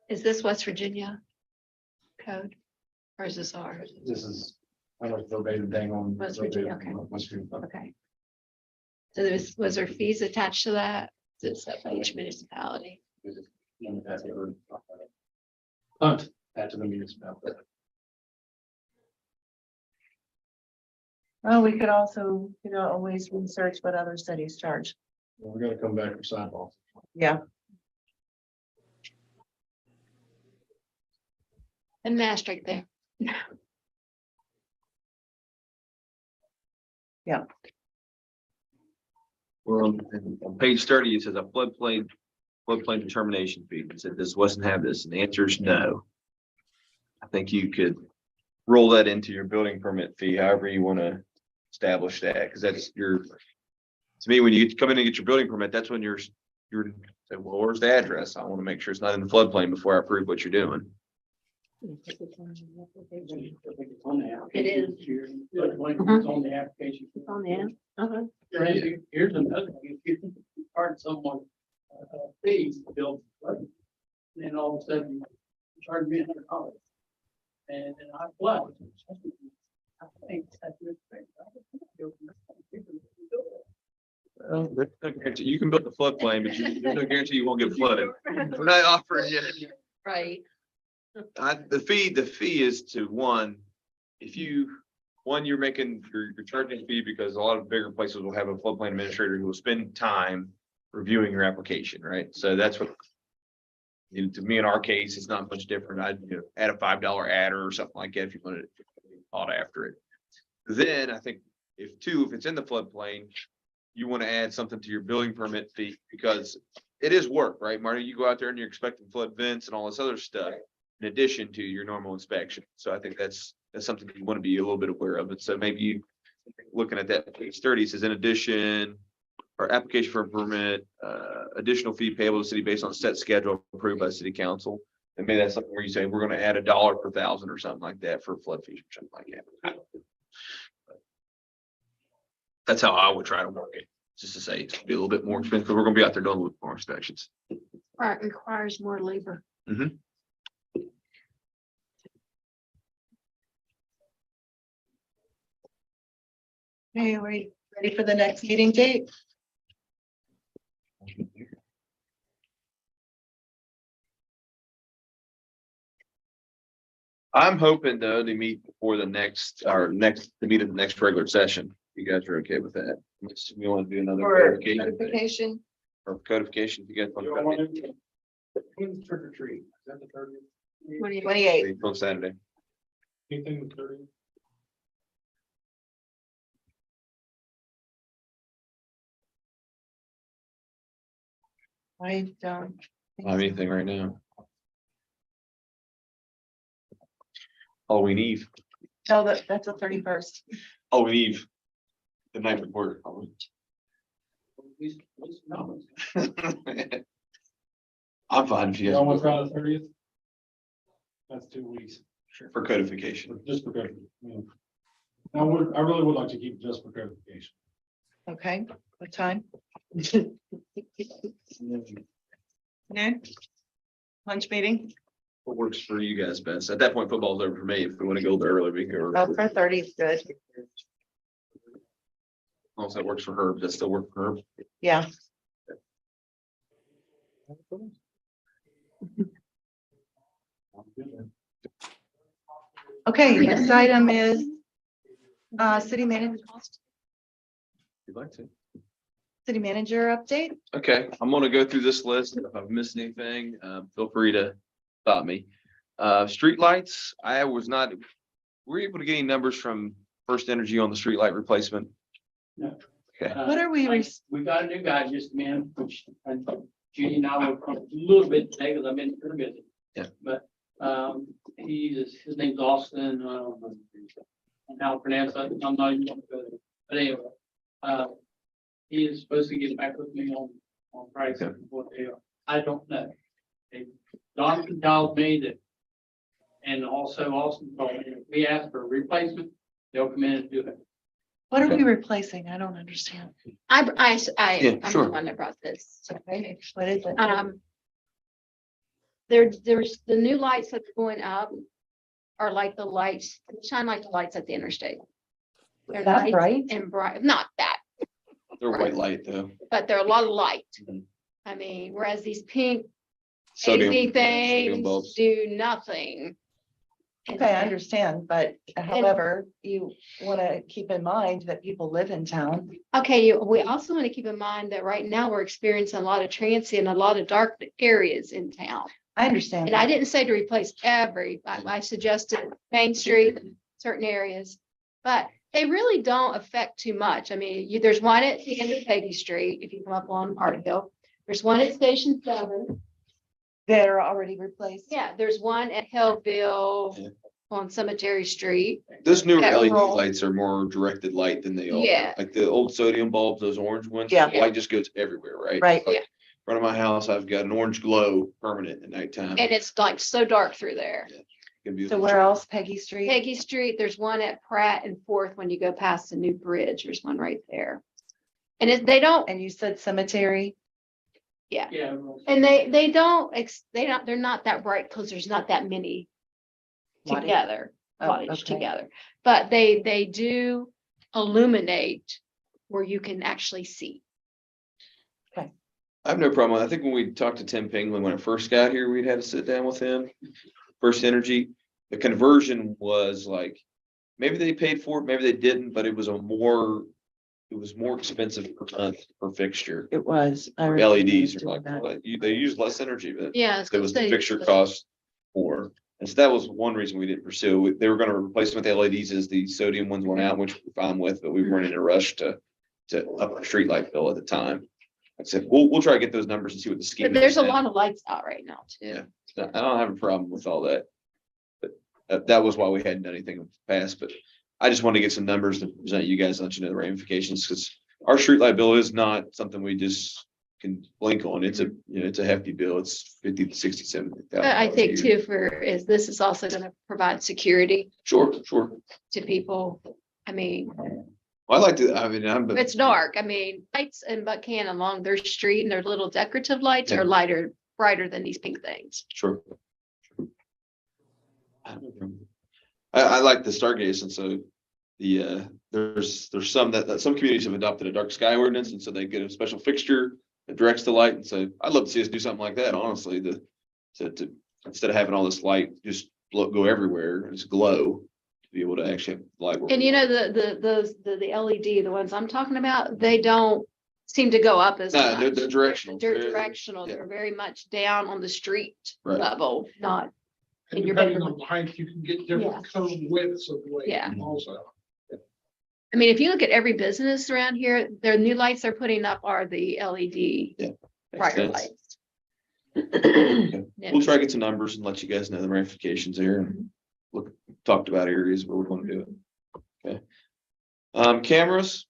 Is this West Virginia code? Or is this ours? This is, I don't know, verbatim thing on. West Virginia, okay. West Virginia. Okay. So was there fees attached to that? Is it set by each municipality? Hunt that to the municipality. Well, we could also, always research what other cities charge. We're gonna come back for sidewalks. Yeah. And asterisk there. Well, on page 30, it says a floodplain determination fee. It said this wasn't have this, and the answer is no. I think you could roll that into your building permit fee, however you want to establish that, because that's to me, when you come in and get your building permit, that's when you're you're, say, well, where's the address? I want to make sure it's not in the floodplain before I approve what you're doing. It is. It's on the application. On the end. Uh-huh. Here's another thing, if you charge someone fees to build, and then all of a sudden you charge me $100. And then I flood. I think that's respect. Well, there's no guarantee. You can build the floodplain, but there's no guarantee you won't get flooded. We're not offering you. Right. The fee is to one, if you, you're making, you're charging a fee because a lot of bigger places will have a floodplain administrator who will spend time reviewing your application, right? So that's what, to me, in our case, it's not much different. I'd, add a $5 adder or something like that if you wanted to thought after it. Then I think if it's in the floodplain, you want to add something to your building permit fee because it is work, right, Marty? You go out there and you're expecting flood vents and all this other stuff in addition to your normal inspection. So I think that's something you want to be a little bit aware of. And so maybe you looking at that page 30 says in addition, or application for a permit, additional fee payable to the city based on set schedule approved by the city council. And maybe that's something where you say, we're going to add $1 per thousand or something like that for flood fees or something like that. That's how I would try to work it, just to say it's be a little bit more expensive, because we're gonna be out there doing a little bit more inspections. Right, requires more labor. Okay, are we ready for the next meeting date? I'm hoping though to meet before the next, to meet at the next regular session. You guys are okay with that? Unless we want to do another For codification thing. notification? Or codification, if you guys You want want to. to- When's trick or treat? Is that the 30th? 28. On Saturday. Anything the 30th? I don't. I don't have anything right now. Halloween Eve. No, that's the 31st. Halloween Eve. The night before. No. I'm fine if you You guys, almost around the 30th? That's 2 weeks. for codification. Just for codification. Yeah. I really would like to keep it just for codification. Okay, what time? Noon? Lunch meeting? What works for you guys best? At that point, football's over for me. If we want to go there early, we can go. Oh, for 30 is good. Also, that works for Herb. Does that still work for Herb? Yeah. Okay, next item is city manager, If you'd like to. city manager update. Okay, I'm gonna go through this list. If I've missed anything, feel free to stop me. Streetlights, were you able to get any numbers from First Energy on the streetlight replacement? No. Okay, What are we, We got a new guy just, man, which Judy and I were a little bit today because I've been pretty busy. Yeah. But his name's Austin, now pronounce it, I'm not even gonna go there. But anyway, he is supposed to get back with me on price of what they are. I don't know. Don told me that, and also Austin told me, if we ask for a replacement, they'll come in and do it. what are we replacing? I don't understand. I'm Yeah, the sure. one that brought this. Okay, what is it? There's the new lights that are going up are like the lights, shine like the lights at the interstate. They're That nice bright? and bright, not that, they're white light though. but they're a lot of light. Mhm. I mean, whereas these pink Sodium AC things bulbs. do nothing. Okay, I understand, but however, you want to keep in mind that people live in town. Okay, we also want to keep in mind that right now we're experiencing a lot of transient, a lot of dark areas in town. I understand. And I didn't say to replace I suggested Main Street, certain areas, but they really don't affect too much. I mean, there's one at the end of Peggy Street, if you come up on Hartville. There's one at Station 7. They're already replaced. Yeah, there's one at Hillville Yeah. on Cemetery Street. Those newer That LED roll. lights are more directed light than they are. Yeah. Like the old sodium bulbs, those orange ones. Yeah. Light just goes everywhere, right? Right. Like, Yeah. front of my house, I've got an orange glow permanent at nighttime. And it's like so dark through there. Can be- So where else? Peggy Street? Peggy Street, there's one at Pratt and Fourth when you go past the new bridge. There's one right there. And they don't, And you said cemetery? Yeah. and they're not that bright because there's not that many Wattage? together, Oh, wattage okay. together. But they do illuminate where you can actually see. I have no problem. I think when we talked to Tim Pinglin, when I first got here, we'd had to sit down with him. First Energy, the conversion was like, maybe they paid for it, maybe they didn't, but it was more expensive per month per fixture. It was. I LEDs are remember like, that. well, they use less energy, but Yeah. it was the fixture cost more. And so that was one reason we didn't pursue. They were gonna replace them with LEDs as the sodium ones went out, which we're fine with, but we weren't in a rush to up our streetlight bill at the time. I said, we'll try to get those numbers and see what the scheme. But there's a is. lot of lights out right now too. Yeah. I don't have a problem with all that. But that was why we hadn't done anything in the past, but I just want to get some numbers to present you guys, let you know the ramifications, because our streetlight bill is not something we just can blink on. It's a hefty bill. It's 50 to 60, 70,000. But I think too, this is also gonna provide security Sure. to people. I mean, Well, I like to, I mean, I'm. it's dark. I mean, lights in Buchanan along their street and their little decorative lights Yeah. are brighter than these pink things. Sure. I like the stargazing, so there's some that some communities have adopted a dark sky ordinance, and so they get a special fixture that directs the light, and so I'd love to see us do something like that, honestly, to instead of having all this light just go everywhere and just glow, to be able to actually have light. And you know, the LED, the ones I'm talking about, they don't seem to go up as No, much. they're directional. They're directional. Yeah. They're very much down on the street Right. level, not. And In your depending bedroom. on the height, you can get Yeah. different cone widths of light Yeah. also. I mean, if you look at every business around here, their new lights they're putting up are the LED Makes brighter sense. lights. Okay. Yeah. We'll try to get some numbers and let you guys know the ramifications there and talked about areas where we want to do it. Okay. Cameras,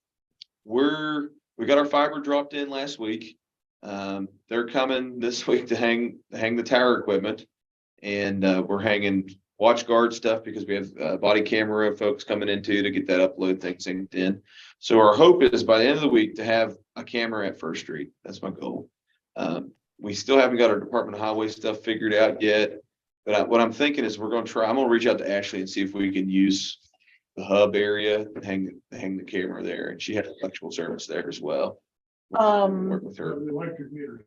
we got our fiber dropped in last week. They're coming this week to hang the tower equipment. And we're hanging watch guard stuff because we have body camera folks coming in too to get that upload thing synced in. So our hope is by the end of the week to have a camera at First Street. That's my goal. We still haven't got our Department of Highway stuff figured out yet. But what I'm thinking is I'm going to reach out to Ashley and see if we can use the hub area and hang the camera there. And she had electrical service there as well. Work with her. The electric meter.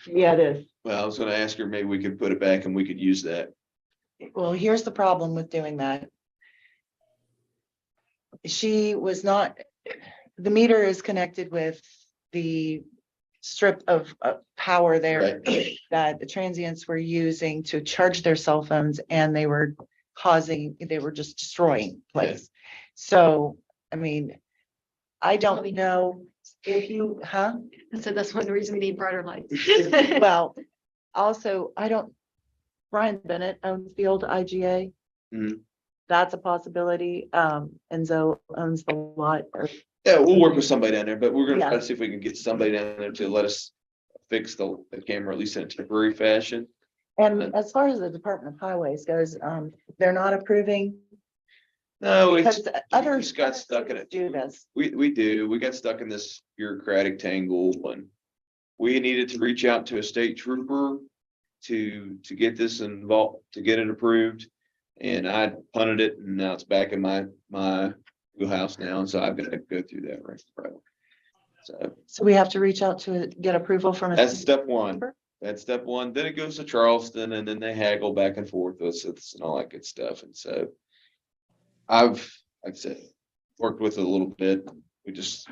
Yeah, it is. Well, I was going to ask her, maybe we could put it back and we could use that. Well, here's the problem with doing that. She was not, the meter is connected with the strip of power there that the transients were using to charge their cell phones, and they were just destroying place. So, I mean, I don't know if you, So that's one reason we need brighter lights. well, also, Brian Bennett owns the old IGA. Mhm. That's a possibility. Enzo owns the lot. Yeah, we'll work with somebody down there, but we're gonna try Yeah. to see if we can get somebody down there to let us fix the camera, at least in a temporary fashion. And as far as the Department of Highways goes, they're not approving. No, Because other. just got stuck in it. Do this. We do. We got stuck in this bureaucratic tangle when we needed to reach out to a state trooper to get this involved, to get it approved. And I punted it, and now it's back in my wheelhouse now, and so I've got to go through that right. So we have to reach out to get approval from. a That's state step one. trooper? That's step one. Then it goes to Charleston, and then they haggle back and forth with us and all that good stuff. And so like I said, worked with it a little bit. We just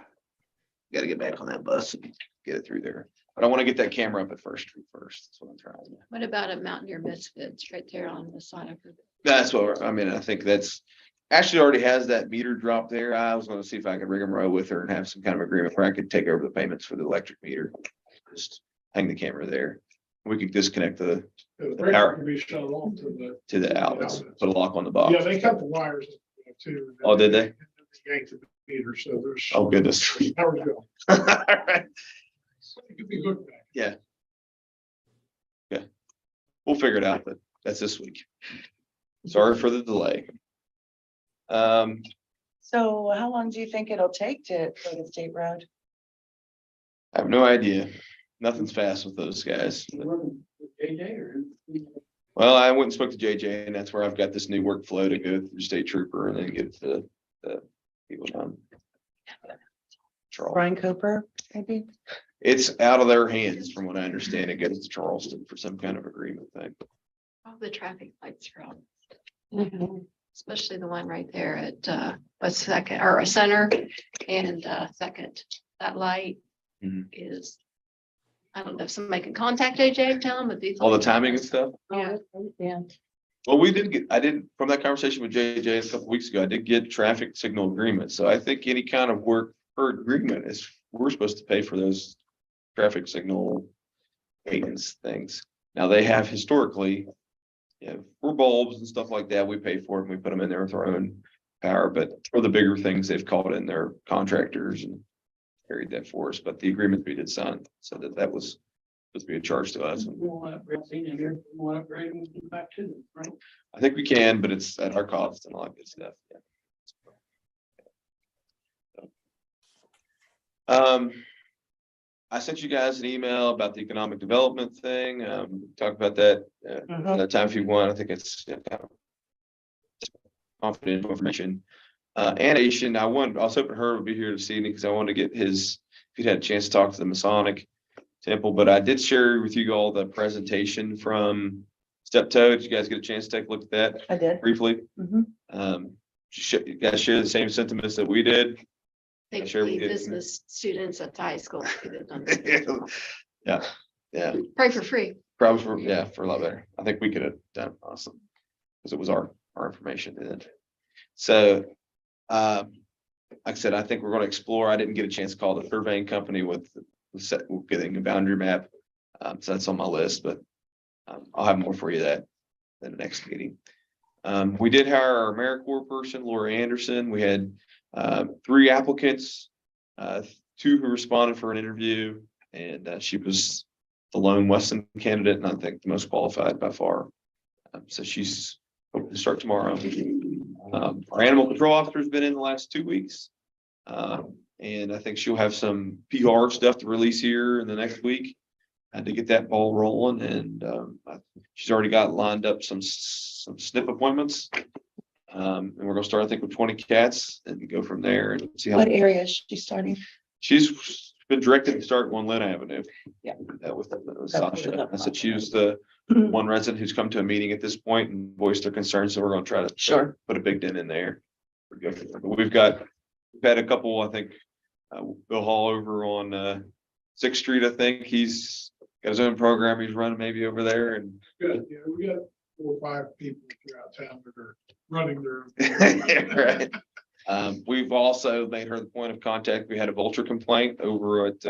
got to get back on that bus and get it through there. But I want to get that camera up at First Street first. That's what I'm trying to do. What about a Mountaineer Misfits right there on the side of her? That's what, I think that's, Ashley already has that meter drop there. I was gonna see if I could rig 'em row with her and have some kind of agreement where I could take over the payments for the electric meter. Just hang the camera there. We could disconnect the The The power. breaker can be shut off to the outlets, put a lock on the box. Yeah, they cut the wires too. Oh, did they? Yanked the meter, so there's. Oh, goodness. Power go. Alright. It could be hooked back. Yeah. Okay. We'll figure it out, but that's this week. Sorry for the delay. So how long do you think it'll take to go to State Road? I have no idea. Nothing's fast with those guys. Well, I went and spoke to JJ, and that's where I've got this new workflow to go through State Trooper and then get the people done. Charles. Brian Cooper, maybe? It's out of their hands, from what I understand. It goes to Charleston for some kind of agreement thing. All the traffic lights are on. Especially the one right there at West Second or Center and Second. That light Mhm. is, I don't know if somebody can contact AJ and tell him, but these. All the timing and stuff. Yeah. Yeah. Well, I did, from that conversation with JJ a couple weeks ago, I did get traffic signal agreement. So I think any kind of work per agreement is, we're supposed to pay for those traffic signal maintenance things. Now they have historically, for bulbs and stuff like that, we pay for it and we put them in there with our own power. But for the bigger things, they've called in their contractors and carried that for us. But the agreement we did sign, so that was supposed to be a charge to us. I think we can, but it's at our cost and all that good stuff. Yeah. I sent you guys an email about the economic development thing. Talk about that another time if you want. I think it's kind of confidential information. Animation, I was hoping her would be here this evening because I wanted to get if he'd had a chance to talk to the Masonic Temple, but I did share with you all the presentation from Steptoe. Did you guys get a chance to take a look at that I did. briefly? Mhm. You guys share the same sentiments that we did? They Sure we the did. business students at the high school. Yeah, yeah, Pray for free. probably for a lot better. I think we could have done awesome. Because it was our information then. So, like I said, I think we're going to explore. I didn't get a chance to call the surveying company with getting a boundary map. So that's on my list, but I'll have more for you in the next meeting. We did hire our AmeriCorps person, Laura Anderson. We had 3 applicants, 2 who responded for an interview, and she was the lone Weston candidate, and I think the most qualified by far. So she's hoping to start tomorrow. Our animal control officer has been in the last 2 weeks. And I think she'll have some PR stuff to release here in the next week to get that ball rolling. And she's already got lined up some snip appointments. And we're gonna start, I think, with 20 cats and go from there and see how. What area is she starting? She's been directed to start on Lynn Avenue. Yeah. With Sasha. I said she was the one resident who's come to a meeting at this point and voiced their concerns, so we're gonna try to Sure. put a big dent in there. But we've had a couple, I think, Bill Hall over on 6th Street, I think. He's got his own program he's running maybe over there, and Good, yeah, we got 4 or 5 people throughout town that are running their. right. We've also made her the point of contact. We had a vulture complaint over at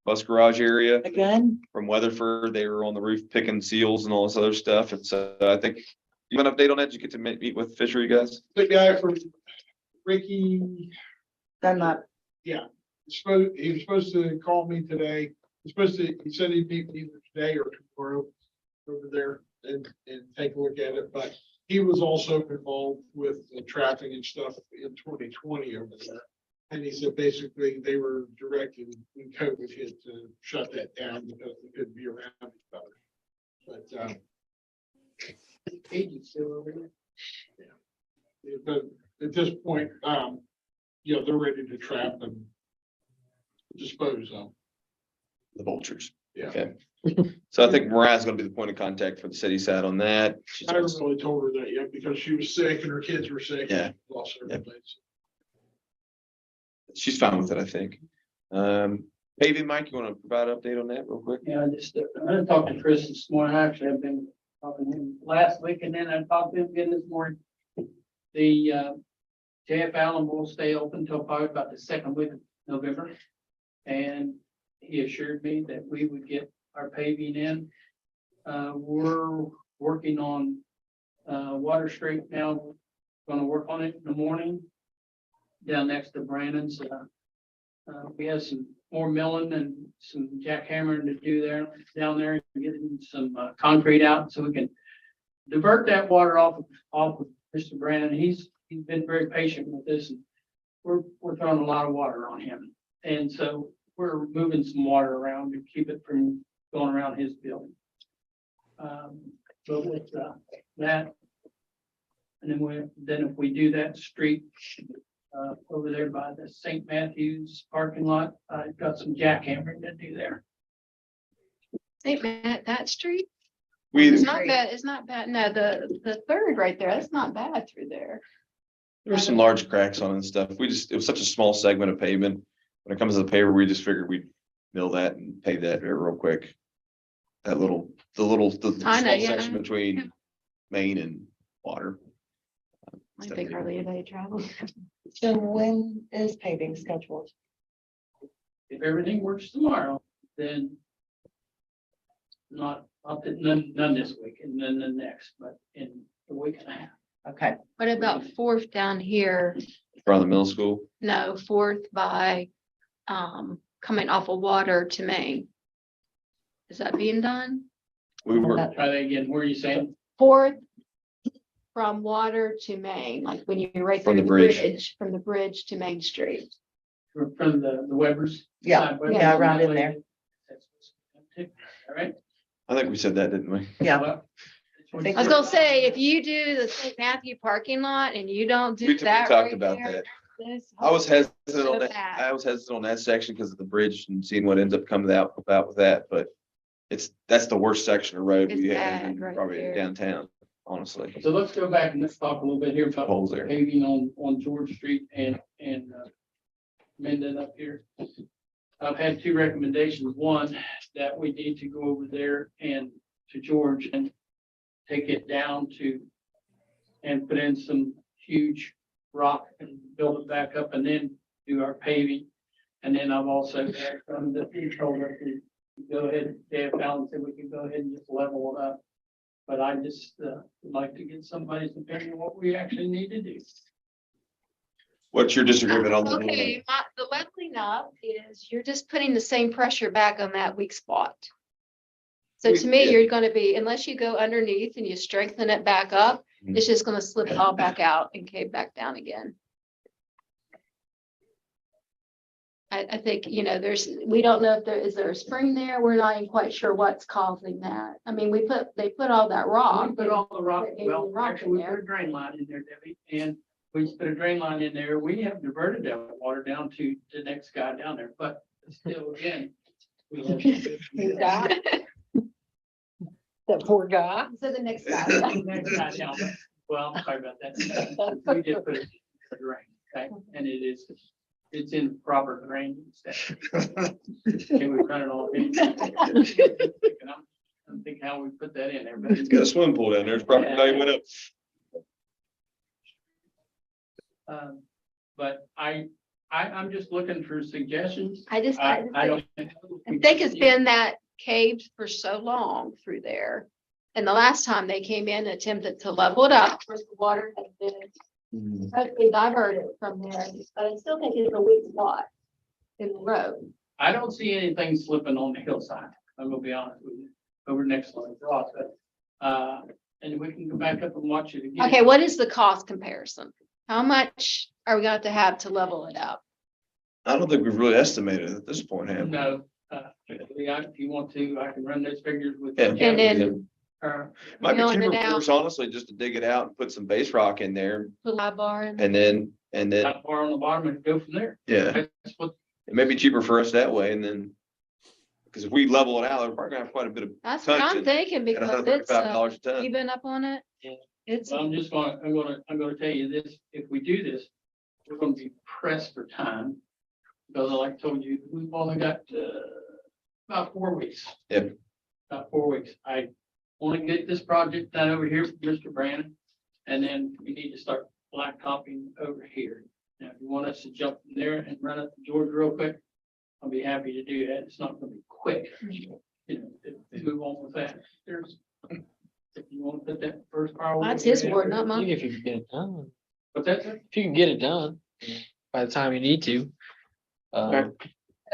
bus garage area Again? from Weatherford. They were on the roof picking seals and all this other stuff. And so I think you want an update on that? Did you get to meet with fishery guys? The guy from Ricky, Dunlap. he was supposed to call me today. He said he'd meet me either today or tomorrow over there and take a look at it, but he was also involved with the trapping and stuff in 2020 over there. And he said basically they were directed when COVID hit to shut that down because they couldn't be around each other. But Katie's still over there. Yeah. But at this point, they're ready to trap and dispose of. The vultures. Yeah. Okay. So I think Mariah's gonna be the point of contact for the city side on that. She's I haven't really told her that yet because she was sick and her kids were sick. Yeah. Lost everything. she's fine with it, I think. Paving, Mike, you want to provide an update on that real quick? Yeah, I talked to Chris this morning. Actually, I've been talking to him last week and then I talked to him again this morning. The JF Allen will stay open until probably about the 2nd week of November. And he assured me that we would get our paving in. We're working on Water Street now. Going to work on it in the morning down next to Brandon's. We have some more milling and some jackhammering to do there, down there, and getting some concrete out so we can divert that water off of Mr. Brandon. He's been very patient with this. And we're throwing a lot of water on him. And so we're moving some water around to keep it from going around his building. But with that, and then if we do that street over there by the St. Matthews parking lot, I've got some jackhammering to do there. St. Matt, that street? We, It's not bad, it's not bad. No, the third right there, that's not bad through there. there's some large cracks on it and stuff. It was such a small segment of pavement. When it comes to the paver, we just figured we'd mill that and pave that real quick. The I know, small yeah. section between Main and Water. I think hardly anybody travels. So when is paving scheduled? If everything works tomorrow, then none this week and then the next, but in a week and a half. Okay, What about Fourth down here? From the middle school. No, Fourth by, coming off of Water to Main. Is that being done? We were, Try that again. Where are you saying? Fourth from Water to Main, like when you're right From through the the bridge. bridge, from the bridge to Main Street. From the Webbers? Yeah, Side Webbers, yeah, around that in way. there. All right. I think we said that, didn't we? Yeah. Well, I I was gonna say, if you do the St. Matthew parking lot and you don't do We that talked right about there, that. this I was hesitant so on that. bad. I was hesitant on that section because of the bridge and seeing what ends up coming out about with that, but that's the worst section of road It's we bad have, right probably there. downtown, honestly. So let's go back and let's talk a little bit here about Holes there. paving on George Street and Mendon up here. I've had two recommendations. One, that we need to go over there and to George and take it down to and put in some huge rock and build it back up and then do our paving. And then I've also had from the told us to go ahead, Dave Allen said we can go ahead and just level it up. But I just would like to get somebody's opinion on what we actually need to do. What's your disagreement on the? Okay, the leveling up is you're just putting the same pressure back on that weak spot. So to me, Yeah. you're gonna be, unless you go underneath and you strengthen it back up, Mhm. it's just gonna slip all back out and cave back down again. I think, we don't know if is there a spring there? We're not even quite sure what's causing that. I mean, they put all that rock. We put all the rock, They well, rock in actually, we there. put a drain line in there, Debbie, and we put a drain line in there. We have diverted that water down to the next guy down there, but still, again. we have- That poor guy. So the next guy. Next guy down there. Well, I'm sorry about that. We did put it in a drain, okay, and it's in proper drain. And we run it all. in. I'm thinking how we put that in there, but It's got a swimming pool down there. It's probably not even up. But I'm just looking for suggestions. I I don't. I think it's been that caved for so long through there. And the last time they came in and attempted to level it up, of course, the water has been totally diverted from there. But I still think it's a weak spot in the road. I don't see anything slipping on the hillside. I'm gonna be honest with you, over next to the cross, but, and we can go back up and watch it again. Okay, what is the cost comparison? How much are we going to have to level it up? I don't think we've really estimated at this point, have we? No, if you want to, I can run those figures with. Yeah. And then Might be Milling it cheaper out. for us, honestly, just to dig it out and put some base rock in there put a high bar in. and then, Top bar on the bottom and go from there. yeah, That's what, it may be cheaper for us that way and then. Because if we level it out, we're probably gonna have quite a bit of, That's what I'm touch it thinking at because it's $135 a ton. even up on it. Yeah. It's, well, I'm gonna tell you this, if we do this, we're gonna be pressed for time. Because like I told you, we've only got, about 4 weeks. Yep. About 4 weeks. I want to get this project done over here for Mr. Brandon. And then we need to start blacktopping over here. Now, if you want us to jump in there and run up to George real quick, I'll be happy to do that. It's not gonna be quick. To move on with that. If you want to put that first power. that's his word, not Even mine. if you can get it done, But that's, if you can get it done by the time you need to. Okay.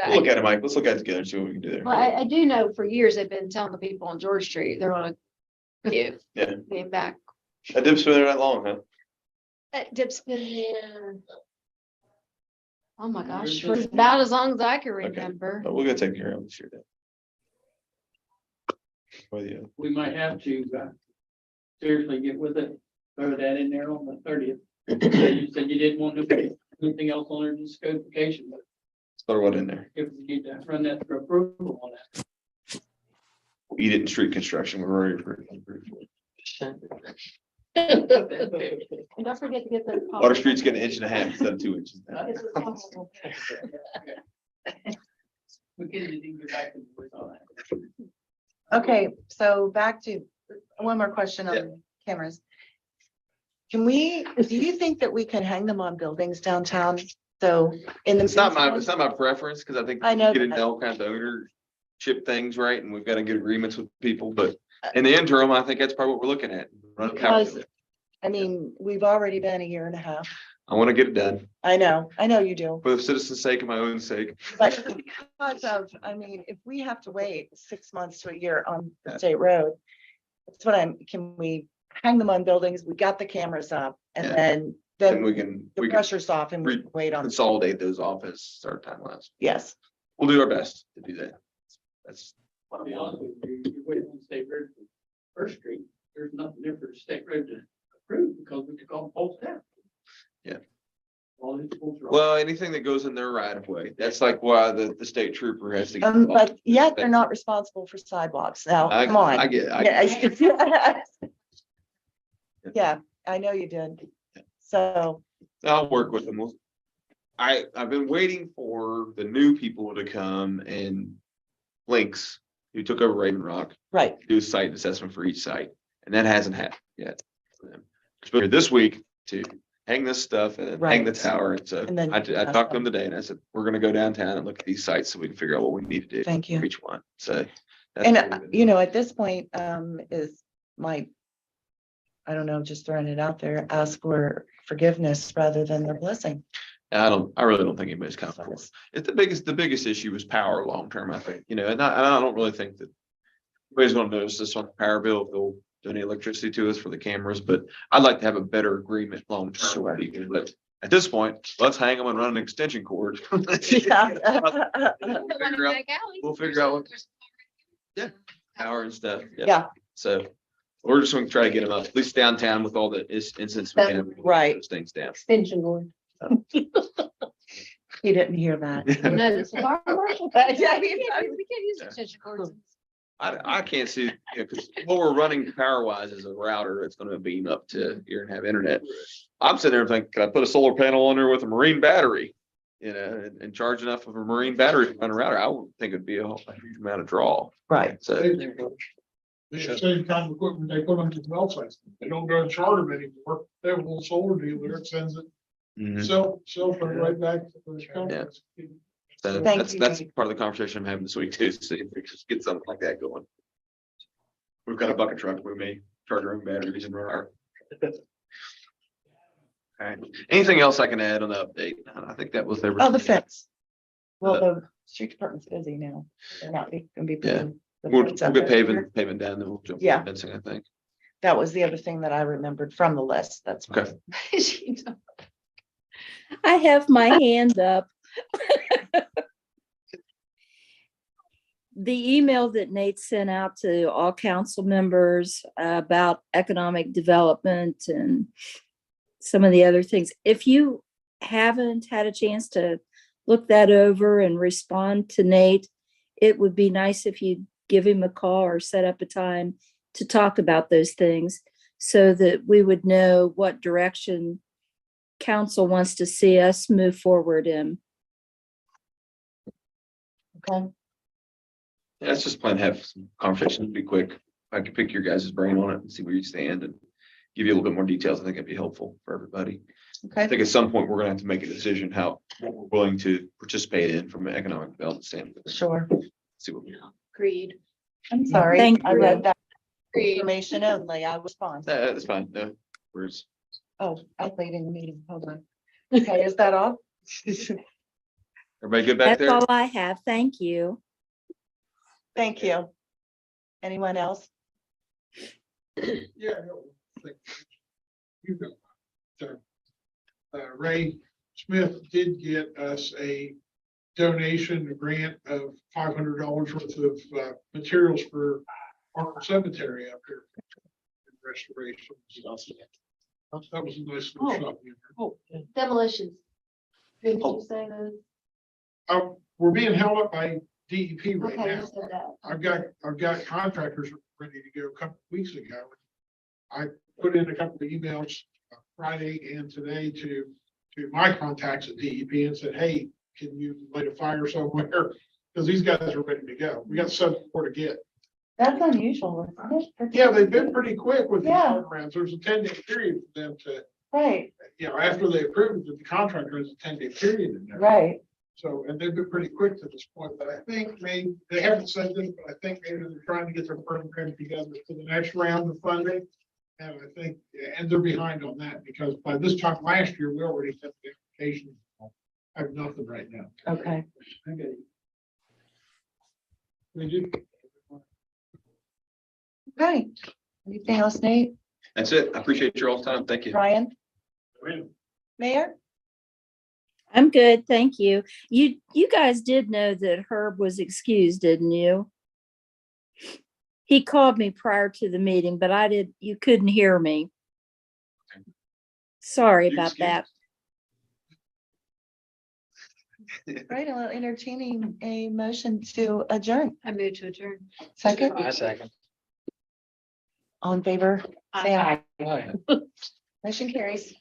Look at it, Mike. Let's look at it together, and see what we can do there. Well, I do know for years they've been telling the people on George Street, they're gonna give. Yeah. Came back. That didn't spend there that long, huh? That dip's been there. Oh my gosh, for about as long as I can remember. But we're gonna take care of it this year. Well, yeah. We might have to, seriously get with it, throw that in there on the 30th. You said you didn't want to put anything else on there, just codification, but Throw what in there. if we need to run that for approval on that. Eat it in street construction. We're already approved. And don't forget to get the. Water Street's getting an inch and a half instead of 2 inches now. It's responsible. We can even go back and work on that. Okay, so back to one more question Yeah. on cameras. Do you think that we can hang them on buildings downtown? So in the. It's not my preference, because I think I know get into that. all kinds of ownership things, right? And we've got to get agreements with people, but in the interim, I think that's probably what we're looking at. Run power. Because, I mean, we've already been a year and a half. I want to get it done I know you do. for the citizens' sake and my own sake. But because of, I mean, if we have to wait 6 months to a year on the Yeah. state road, that's what can we hang them on buildings? We got the cameras up and Yeah. then And we can the pressure's off and we re- can wait on, consolidate those off as start time lapse. yes. We'll do our best to do that. That's To be honest with you, you're waiting on State Road for First Street, there's nothing there for the State Road to approve because we took all the poles down. Yeah. All these poles are. well, anything that goes in their right of way. That's like why the state trooper has to. get involved. But yet they're not responsible for sidewalks. Now, come on. I get it. Yeah. Yeah, I know you did. So, I'll work with them. I've been waiting for the new people to come and Links, who took over Raven Rock, right, do a site assessment for each site, and that hasn't happened yet. For them. But this week to hang this stuff and then hang the Right. tower. And so And then- I talked to them today and I said, we're gonna go downtown and look at these sites so we can figure out what we need to do. Thank you. For each one. So. that's and what we've been you know, doing. at this point, is my, I don't know, just throwing it out there, ask for forgiveness rather than their blessing. I really don't think anybody's comfortable. It's the biggest issue is power long-term, I think, and I don't really think that anybody's gonna notice this on the power bill if they'll donate electricity to us for the cameras, but I'd like to have a better agreement long-term. with people. But at this point, let's hang them and run an extension cord. Yeah. Figure out- We'll figure out what. Yeah, power and stuff. Yeah. So we're just gonna try to get them up, at least downtown with all the incidents. we can, Right. Those things down. Extension cord. You didn't hear that. No, it's a fire marshal. We can't use extension cords. I can't see, because what we're running power wise is a router that's gonna beam up to here and have internet. I'm sitting there thinking, can I put a solar panel on there with a marine battery? And charge enough of a marine battery to run a router? I would think it'd be a huge amount of draw. Right. So, The same kind of equipment they put on the well sites. They don't go and charter them anymore. They have a little solar dealer that sends it, mhm. sell for right back to the companies. So Thank that's you, that's Dave. part of the conversation I'm having this week too, to see if we can just get something like that going. We've got a bucket truck, we may charge our own batteries and run our. Alright, anything else I can add on the update? I think that was everything. Oh, the fence. Well, the street department's busy now. They're not gonna be. Yeah. putting the We'll fence up get there. paving down, then we'll jump Yeah. to fencing, I think. That was the other thing that I remembered from the list. That's. Okay. I have my hand up. The email that Nate sent out to all council members about economic development and some of the other things, if you haven't had a chance to look that over and respond to Nate, it would be nice if you give him a call or set up a time to talk about those things so that we would know what direction council wants to see us move forward in. Okay. Yeah, let's just plan to have some conversations, be quick. I could pick your guys' brain on it and see where you stand and give you a little bit more details. I think it'd be helpful for everybody. I Okay. think at some point, we're gonna have to make a decision how what we're willing to participate in from an economic development standpoint. Sure. See what we. Agreed. I'm sorry. Thank I you. read that Agreed. information only. I was fine. That's fine. No, where's, Oh, I played in the meeting. Hold on. Okay, is that all? Everybody good back That's there? all I have. Thank you. Thank you. Anyone else? Yeah. No, thank you. You go. So, Ray Smith did get us a donation, a grant of $500 worth of materials for our cemetery up here. Restoration. That was a nice little shop. Oh, Demolitions. Did Oh. you say those? We're being held up by DEP right Okay, now. you said that. I've got contractors ready to go a couple of weeks ago. I put in a couple of emails Friday and today to my contacts at DEP and said, hey, can you light a fire somewhere? Because these guys are ready to go. We got 7 more to get. That's unusual, isn't it? Yeah, they've been pretty quick with these Yeah. turnarounds. There's a 10-day period for them to, Right, after they approve it, the contractor has a 10-day period in there. right. So, and they've been pretty quick to this point, but I think they haven't said this, but I think maybe they're trying to get their program together for the next round of funding. And I think, and they're behind on that because by this time last year, we already sent the application. I have nothing right now. Okay. Okay. We do. Okay. Anything else, Nate? That's it. I appreciate your all time. Thank you. Ryan? Mayor? I'm good. Thank you. You guys did know that Herb was excused, didn't you? He called me prior to the meeting, but you couldn't hear me. Sorry You about that. Right, I'll entertaining a motion to adjourn. I moved to adjourn. Second, I second. all in favor? Say aye. Aye. Motion carries.